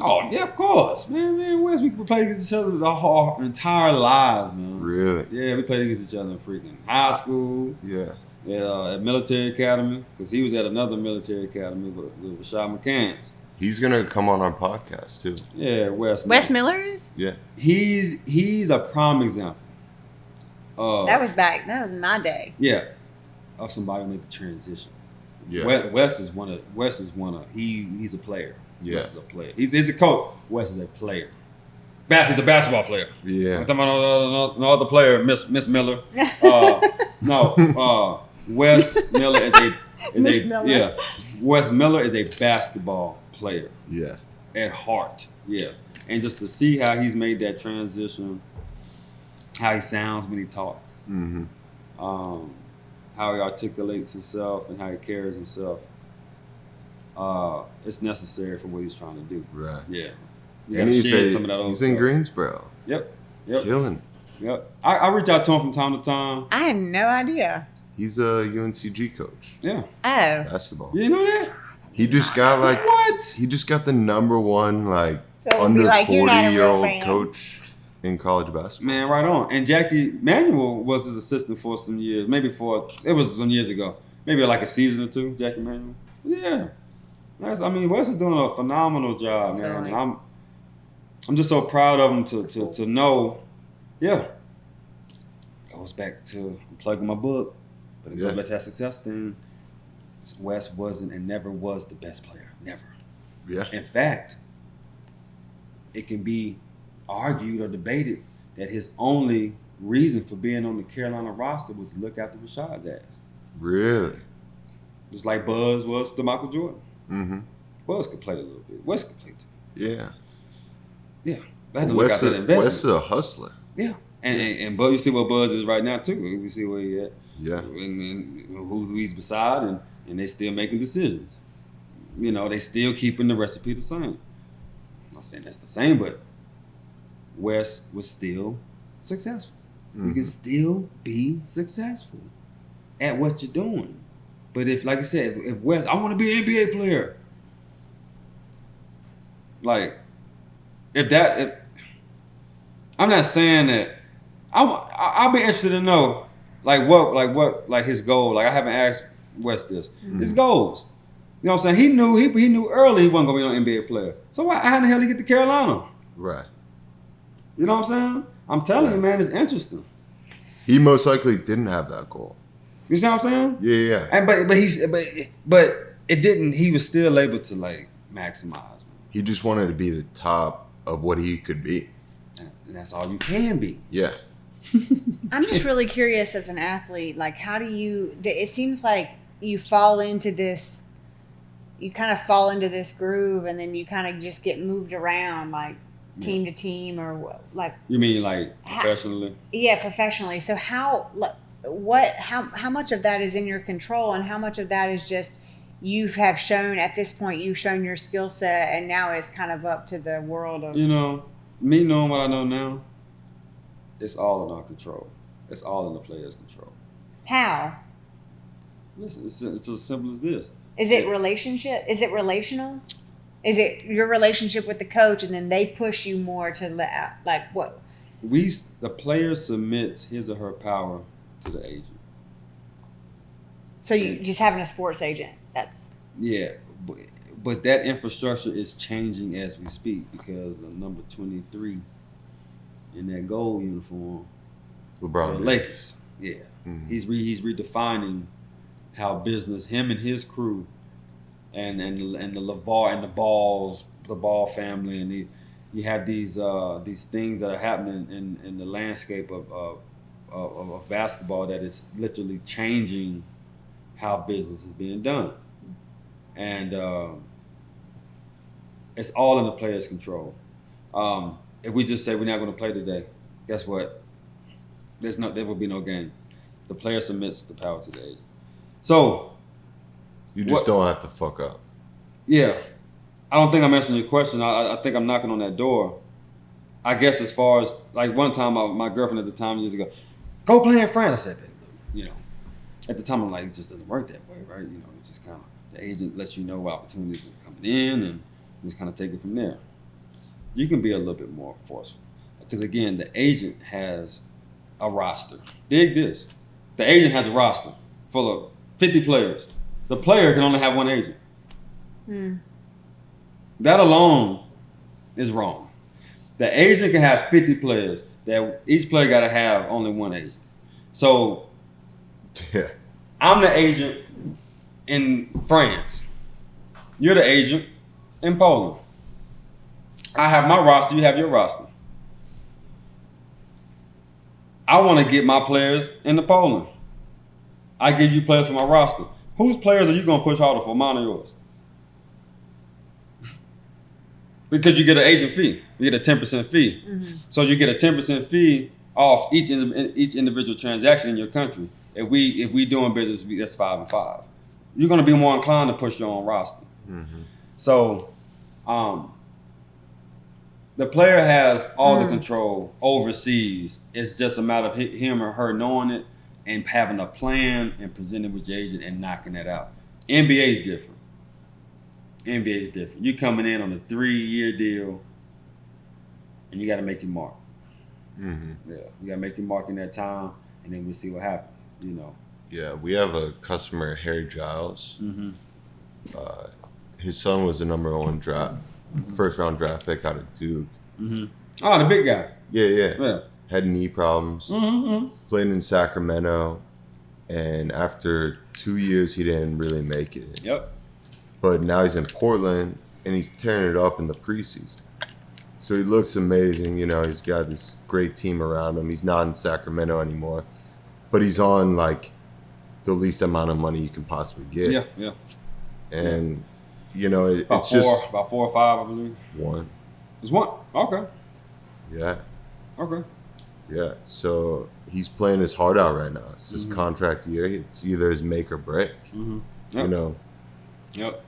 Oh yeah, of course, man. Wes, we played against each other our entire lives, man. Really? Yeah, we played against each other in freaking high school. Yeah. At military academy, because he was at another military academy with Rashad McCants. He's gonna come on our podcast too. Yeah, Wes Miller is? Yeah. He's a prime example. That was in my day. Yeah, of somebody who made the transition. Yeah. Wes is one of he's a player. Yeah. Wes is a player. He's a coach. Wes is a player. He's a basketball player. Yeah. I'm talking about no other player, Miss Miller. Wes Miller is a Miss Miller. Wes Miller is a basketball player Yeah. at heart. Yeah. And just to see how he's made that transition, how he sounds when he talks, Mm-hmm. how he articulates himself and how he carries himself, it's necessary for what he's trying to do. Right. Yeah. And he's in Greensboro. Yep. Killing it. Yep. I reach out to him from time to time. I had no idea. He's a UNCG coach. Yeah. Oh. Basketball. You know that? He just got What? He just got the number one So under like, you're not a real 40-year-old fan. coach in college basketball. Man, right on. And Jackie Manuel was his assistant for some years. It was some years ago. Maybe like a season or two, Jackie Manuel. Yeah. Wes is doing a phenomenal job, man. Totally. And I'm just so proud of him to know. Yeah. Goes back to plugging my book. But it goes back to that success thing. Wes wasn't and never was the best player. Never. Yeah. In fact, it can be argued or debated that his only reason for being on the Carolina roster was to look after Rashad's ass. Really? Just like Buzz was to Michael Jordan. Mm-hmm. Buzz could play a little bit. Wes could play too. Yeah. Yeah. I had to look Wes out that investment. is a hustler. Yeah. And Buzz, you see what Buzz is right now too. We see where he at. Yeah. And who he's beside, and they still making decisions. You know, they still keeping the recipe the same. I'm not saying that's the same, but Wes was still successful. Mm-hmm. You can still be successful at what you're doing. But if, like I said, if Wes, I want to be an NBA player. Like, if I'm not saying that, I'll be interested to know, what his goal. Like, I haven't asked Wes this. Mm-hmm. His goals. You know what I'm saying? He knew early he wasn't gonna be an NBA player. So how the hell did he get to Carolina? Right. You know what I'm saying? I'm telling you, man, it's interesting. He most likely didn't have that goal. You see what I'm saying? Yeah. And but it didn't. He was still able to like maximize. He just wanted to be the top of what he could be. And that's all you can be. Yeah. I'm just really curious as an athlete, like how do you, it seems like you fall into this, you kind of fall into this groove and then you kind of just get moved around like team to team or like. You mean like professionally? Yeah, professionally. So how much of that is in your control and how much of that is just you have shown at this point, you've shown your skill set and now it's kind of up to the world of. You know, me knowing what I know now, it's all in our control. It's all in the player's control. How? Listen, it's as simple as this. Is it relationship? Is it relational? Is it your relationship with the coach and then they push you more to like what? The player submits his or her power to the agent. So you just having a sports agent, that's. Yeah, but that infrastructure is changing as we speak because the number 23 in that gold uniform, LeBron James. Lakers. Yeah, Mm-hmm. he's redefining how business, him and his crew, and the LeVar and the Ball family, and you have these things that are happening in the landscape of basketball that is literally changing how business is being done, and it's all in the player's control. If we just say we're not going to play today, guess what? There will be no game. The player submits the power to the agent. So You just don't have to fuck up. yeah, I don't think I'm answering your question. I think I'm knocking on that door. I guess as far as like one time, my girlfriend at the time years ago, go play in France. I said, babe, look, you know, at the time I'm like, it just doesn't work that way, right? You know, it's just kind of the agent lets you know what opportunities are coming in, and just kind of take it from there. You can be a little bit more forceful because again, the agent has a roster. Dig this: the agent has a roster full of 50 players. The player can only have one agent. That alone is wrong. The agent can have 50 players. That each player got to have only one agent. So Yeah. I'm the agent in France. You're the agent in Poland. I have my roster. You have your roster. I want to get my players into Poland. I give you players for my roster. Whose players are you gonna push harder for, mine or yours? Because you get an agent fee, you get a 10% fee. So you get a 10% fee off each individual transaction in your country. If we doing business, that's 5 and 5. You're gonna be more inclined to push your own roster. So, the player has all the control overseas. It's just a matter of him or her knowing it and having a plan and presenting with your agent and knocking that out. NBA is different. NBA is different. You coming in on a 3-year deal, and you got to make your mark. Yeah, you got to make your mark in that time, and then we'll see what happens. You know. Yeah, we have a customer, Harry Giles. His son was the #1 first round draft pick out of Duke. Oh, the big guy. Yeah. Had knee problems. Played in Sacramento, and after 2 years, he didn't really make it. Yep. But now he's in Portland, and he's tearing it up in the preseason. So he looks amazing. You know, he's got this great team around him. He's not in Sacramento anymore, but he's on like the least amount of money you can possibly get. Yeah. And you know, it's about just about 4 or 5, I believe. 1. It's 1. Okay. Yeah. Okay. Yeah. So he's playing his heart out right now. It's his contract year. It's either his make or break. Yep. You know. Yep.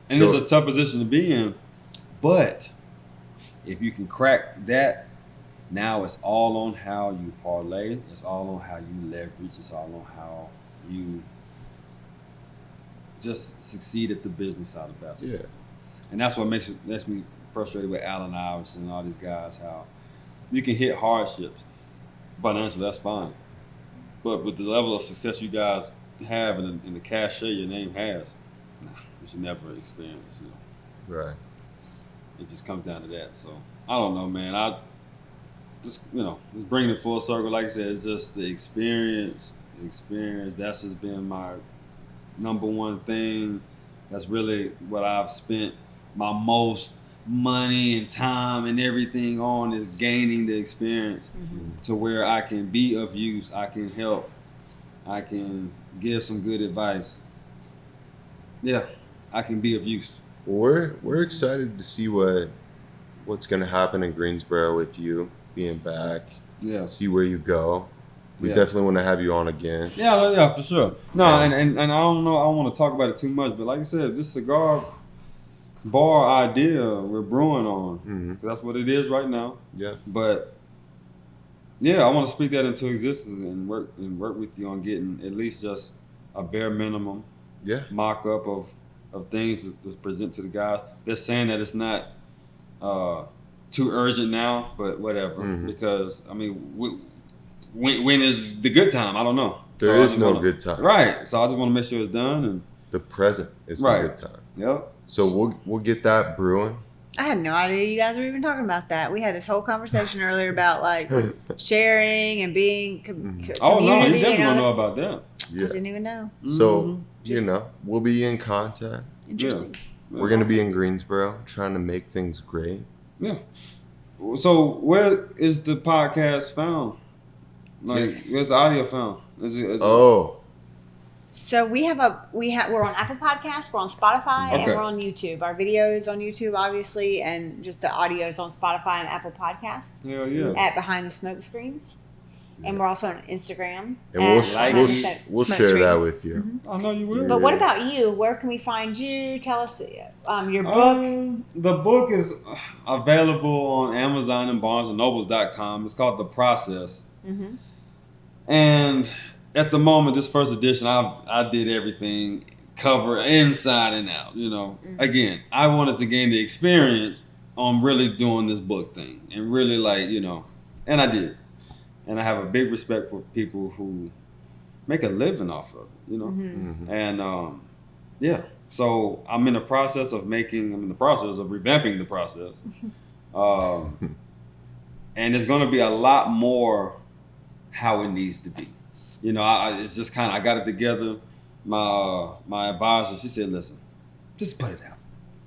And it's a tough position to be in, but if you can crack that, now it's all on how you parlay. It's all on how you leverage. It's all on how you just succeed at the business side of basketball. Yeah. And that's what makes me frustrated with Allen Iverson and all these guys. How you can hit hardships financially, that's fine, but with the level of success you guys have and the cachet your name has, you should never experience. You know. Right. It just comes down to that. So I don't know, man. I just just bringing it full circle. Like I said, it's just the experience. The experience. That's just been my #1 thing. That's really what I've spent my most money and time and everything on, is gaining the experience to where I can be of use. I can help. I can give some good advice. Yeah, I can be of use. We're excited to see what's going to happen in Greensboro with you being back. Yeah. See where you go. We definitely want to have you on again. Yeah, for sure. No, and I don't know. I don't want to talk about it too much, but like I said, this cigar bar idea we're brewing on. That's what it is right now. Yeah. But yeah, I want to speak that into existence and work with you on getting at least just a bare minimum mock-up of things to present to the guys. They're saying that it's not too urgent now, but whatever. Because I mean, when is the good time? I don't know. There is no good time. Right. So I just want to make sure it's done, and the present is the good time. Yep. So we'll get that brewing. I had no idea you guys were even talking about that. We had this whole conversation earlier about like sharing and being community. Oh no, you definitely don't know about that. Yeah. I didn't even know. So we'll be in contact. Interesting. We're gonna be in Greensboro, trying to make things great. Yeah. So where is the podcast found? Like, where's the audio found? So we're on Apple Podcasts, we're on Spotify, and we're on YouTube. Our videos on YouTube, obviously, and just the audio is on Spotify and Apple Podcasts. Hell yeah. At Behind the Smoke Screens. And we're also on Instagram. And we'll share that with you. I know you will. But what about you? Where can we find you? Tell us your book. The book is available on Amazon and BarnesandNobles.com. It's called The Process. And at the moment, this first edition, I did everything, cover inside and out. You know, again, I wanted to gain the experience on really doing this book thing, and really and I did. And I have a big respect for people who make a living off of it, you know. And so I'm in the process of revamping the process, and it's going to be a lot more how it needs to be. You know, it's just kind of, I got it together. My advisor, she said, listen, just put it out.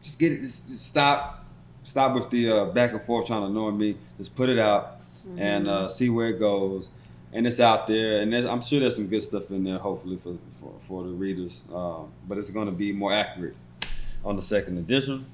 Just get it. Just stop with the back and forth trying to annoy me. Just put it out and see where it goes. And it's out there. And I'm sure there's some good stuff in there, hopefully, for the readers. But it's going to be more accurate on the second edition.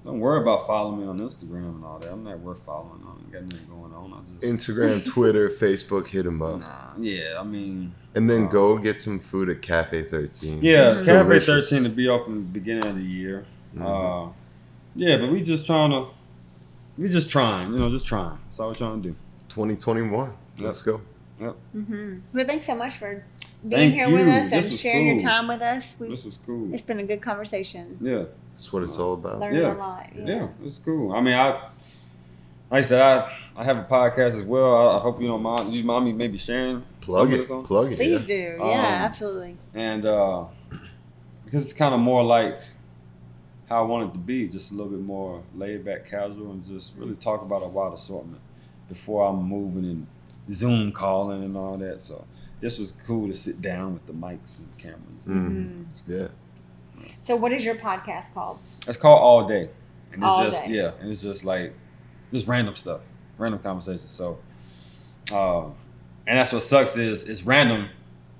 Don't worry about following me on Instagram and all that. I'm not worth following. I ain't got nothing going on. I just Instagram, Twitter, Facebook, hit them up. yeah, I mean. And then go get some food at Cafe 13. Yeah, It's Cafe delicious. 13 to be open the beginning of the year. Mhm. Yeah, but we just trying. Just trying. That's all we're trying to do. 2021. Let's go. Well, thanks so much for being Thank here you. with us This and was sharing your cool. time with us. This was cool. It's been a good conversation. Yeah. That's what it's all about. Learned a lot. Yeah, it's cool. I mean, like I said, I have a podcast as well. I hope you don't mind. You mind me maybe sharing? Plug it. Plug it. Please do. Yeah, absolutely. And because it's kind of more like how I want it to be, just a little bit more laid back, casual, and just really talk about a wide assortment before I'm moving and Zoom calling and all that. So this was cool to sit down with the mics and cameras. Mm-hmm. Yeah. So what is your podcast called? It's called All Day. And it's All just Day. and it's just like just random stuff, random conversations. So and that's what sucks is it's random,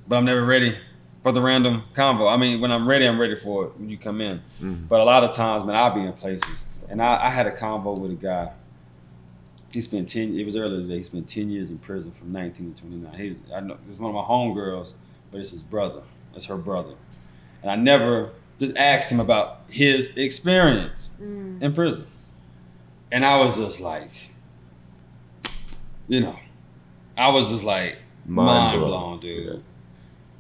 but I'm never ready for the random convo. I mean, when I'm ready for it when you come in. Mm-hmm. But a lot of times, man, I'll be in places. And I had a convo with a guy. He spent it was earlier today, he spent 10 years in prison from 19 to 29. I know, it was one of my homegirls, but it's his brother. It's her brother. And I never just asked him about his experience in prison. And I was just like, I was just like mind blown, dude. Yeah.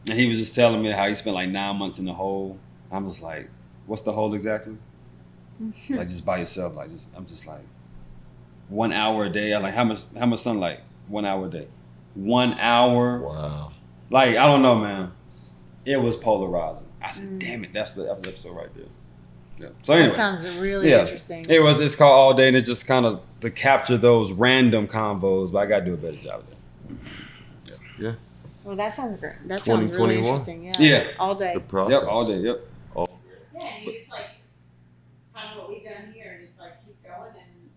And he was just telling me how he spent like 9 months in the hole. I'm just like, what's the hole exactly? Like just by yourself, I'm just like 1 hour a day. I'm like, how much sunlight? 1 hour a day. 1 hour. Wow. Like, I don't know, man. It was polarizing. I said, damn it, that was the episode right there. Yeah. So anyway. That sounds really interesting. It's called All Day, and it just kind of to capture those random combos, but I gotta do a better job of that. Yeah. Well, that sounds great. That sounds really interesting. Yeah. All day. The process. Yep, all day, yep. Yeah, and you just like kind of what we've done here, just like keep going and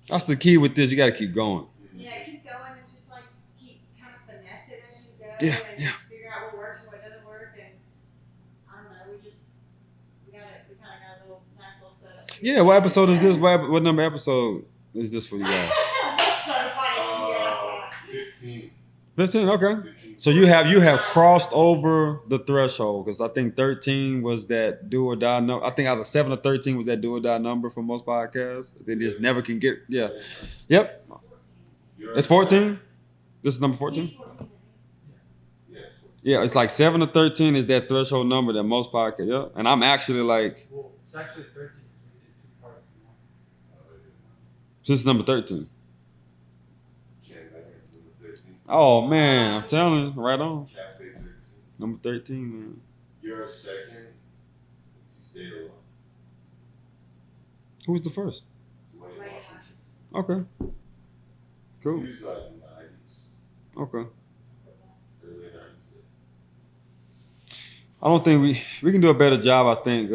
That's the key with this. You gotta keep going. yeah, keep going and just like keep kind of finesse it as you go Yeah, just figure out what works and what doesn't work, and I don't know, we kind of got a little nice little setup. Yeah, what episode is this? What number episode is this for you guys? That's so funny. 15. 15, okay. So you have crossed over the threshold, because I think 13 was that do or die number. I think out of 7 or 13 was that do or die number for most podcasts. They just never can get. Yeah. Yep. It's 14. This is number 14. Yeah, it's like 7 or 13 is that threshold number that most podcasts. Yeah, and I'm actually like. Well, it's actually 13. Two parts. This is number 13. Oh man, I'm telling you, right on. Cafe 13. Number 13, man. You're a second. You stayed alive. Who was the first? Okay. Cool. He was like 90s. Okay. Early 90s. I don't think we can do a better job. I think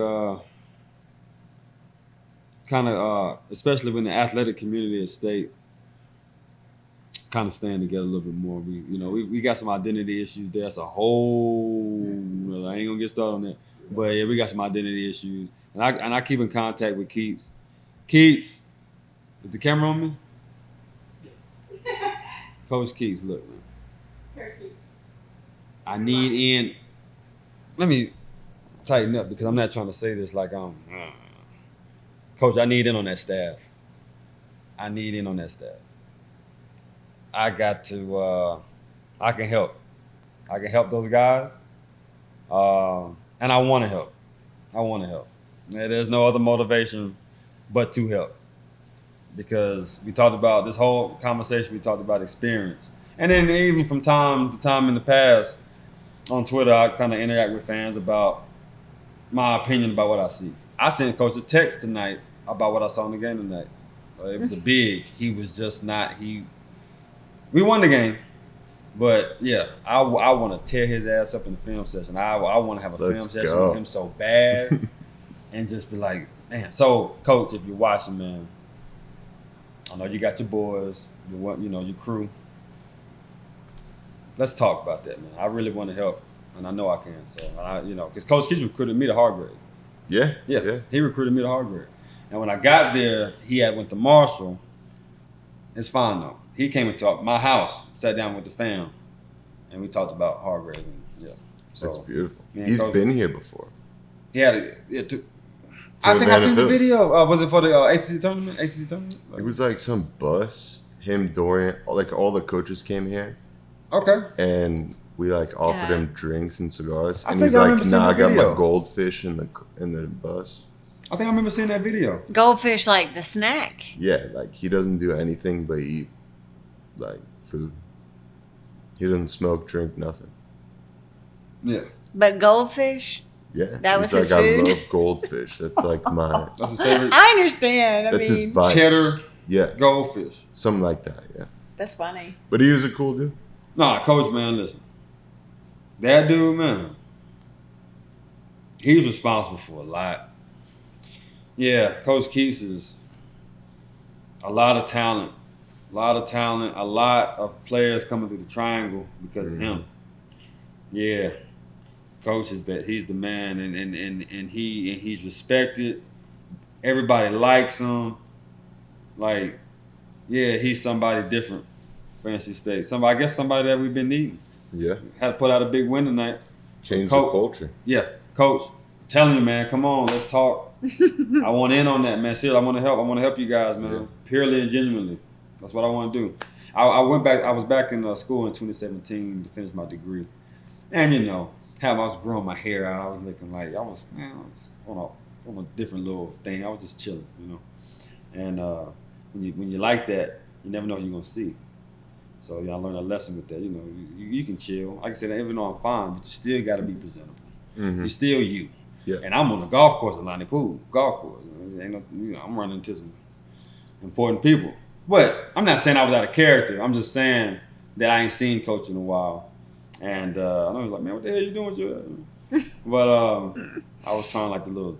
especially when the athletic community at state kind of staying together a little bit more. We got some identity issues there. That's a whole. I ain't gonna get started on that. But yeah, we got some identity issues, and I keep in contact with Keats. Keats, is the camera on me? Coach Keats, look, man. I need in. Let me tighten up because I'm not trying to say this like I'm. Coach, I need in on that staff. I got to, I can help. I can help those guys. And I want to help. Yeah, there's no other motivation but to help. Because we talked about this whole conversation, we talked about experience. And then even from time to time in the past, on Twitter, I kind of interact with fans about my opinion about what I see. I sent Coach a text tonight about what I saw in the game tonight. It was he was just not, we won the game, but yeah, I want to tear his ass up in the film session. I want to have a film session with him so bad and just be like, man. So, Coach, if you're watching, man, I know you got your boys, your crew. Let's talk about that, man. I really want to help and I know I can. So because Coach Keith recruited me to hard grade. Yeah. He recruited me to hard grade. And when I got there, he had went to Marshall. It's fine though. He came and talked my house, sat down with the fam, and we talked about hard grade. And, so That's beautiful. me and He's Coach- been here before. He had I think I Havana seen the Phil. video. Was it for the ACC tournament? ACC tournament? It was like some bus. Him, Dorian, like all the coaches came here, Okay. and we like offered Yeah. him drinks and cigars, I and think he's I like, remember seeing "Nah, I the got my video. goldfish in the bus." I think I remember seeing that video. Goldfish, like the snack. Yeah, like he doesn't do anything but eat like food. He doesn't smoke, drink, nothing. Yeah. But goldfish, Yeah, That he's was his like, food? I love goldfish. That's like my. That's his favorite I understand. I That's mean, his vice. cheddar Yeah, goldfish. something like that. Yeah, that's funny. but he was a cool dude. Nah, Coach, man, listen. That dude, man, he's responsible for a lot. Yeah, Coach Keese is a lot of talent. A lot of players coming through the triangle because of him. Yeah. Coach is that he's the man and he's respected. Everybody likes him. Like, yeah, he's somebody different for NC State. I guess somebody that we've been needing. Yeah, Had to put out a big win tonight. change Coach- the culture. Yeah, Coach, I'm telling you, man, come on, let's talk. I want in on that, man. Seriously, I want to help. I want to help you guys, man. Yeah. Purely and genuinely. That's what I want to do. I went back. I was back in school in 2017 to finish my degree, and I was growing my hair out. I was looking like I was on a different little thing. I was just chilling, And when you like that, you never know who you're gonna see. So I learned a lesson with that. You can chill. Like I said, even though I'm fine, but you still got to be presentable. Mm-hmm. You're still you. Yeah. And I'm on the golf course at Lonnie Pool, golf course. I'm running into some important people. But I'm not saying I was out of character. I'm just saying that I ain't seen Coach in a while. And I was like, man, what the hell you doing with your But I was trying like the little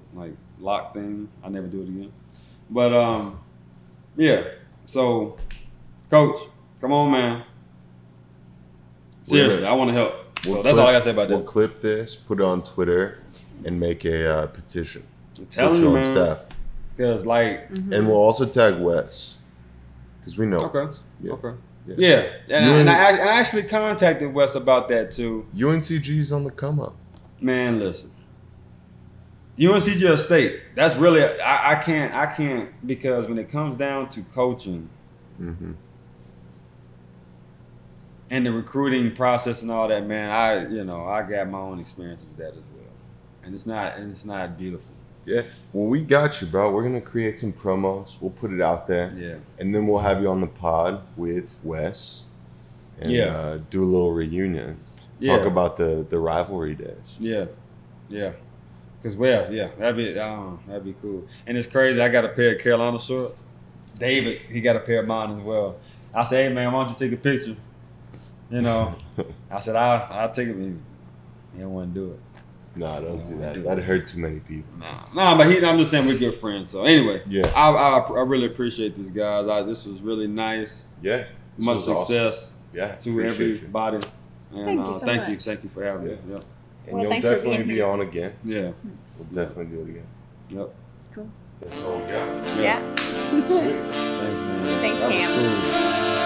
lock thing. I never do it again. But yeah. So, Coach, come on, man. Seriously, I want to help. So that's all I got to say about We'll that. clip this, put it on Twitter, and make a petition. I'm telling Put you, on man. staff, Because and we'll also tag Wes, because we know. Okay. Wes. Yeah. Okay. Yeah. Yeah, and, You and, ain't- I actually contacted Wes about that too. UNCG's on the come up. Man, listen, UNCG State. That's really I can't because when it comes down to coaching Mm-hmm. and the recruiting process and all that, man, I got my own experience with that as well, and it's not beautiful. Yeah. Well, we got you, bro. We're gonna create some promos. We'll put it out there, Yeah, and then we'll have you on the pod with Wes, and Yeah. do a little reunion. yeah, Talk about the rivalry days. yeah. Cause that'd be cool. And it's crazy. I got a pair of Carolina shorts. David, he got a pair of mine as well. I said, hey man, why don't you take a picture? I said, I'll take it. He didn't want to do it. Nah, don't do No, that. do That'd hurt too many people. Nah, but I'm just saying we're good friends. So anyway, Yeah. I really appreciate this, guys. This was really nice. Yeah. This Much was awesome. success Yeah. to appreciate you. everybody. And Thank you so much. Thank you for having me. Yeah. Yep. And Well, you'll thanks for definitely being be here. on again. Yeah. We'll definitely do it again. Yep. Cool. That's all we got. Yeah. Sweet. Thanks, man. Thanks, That was Cam. cool.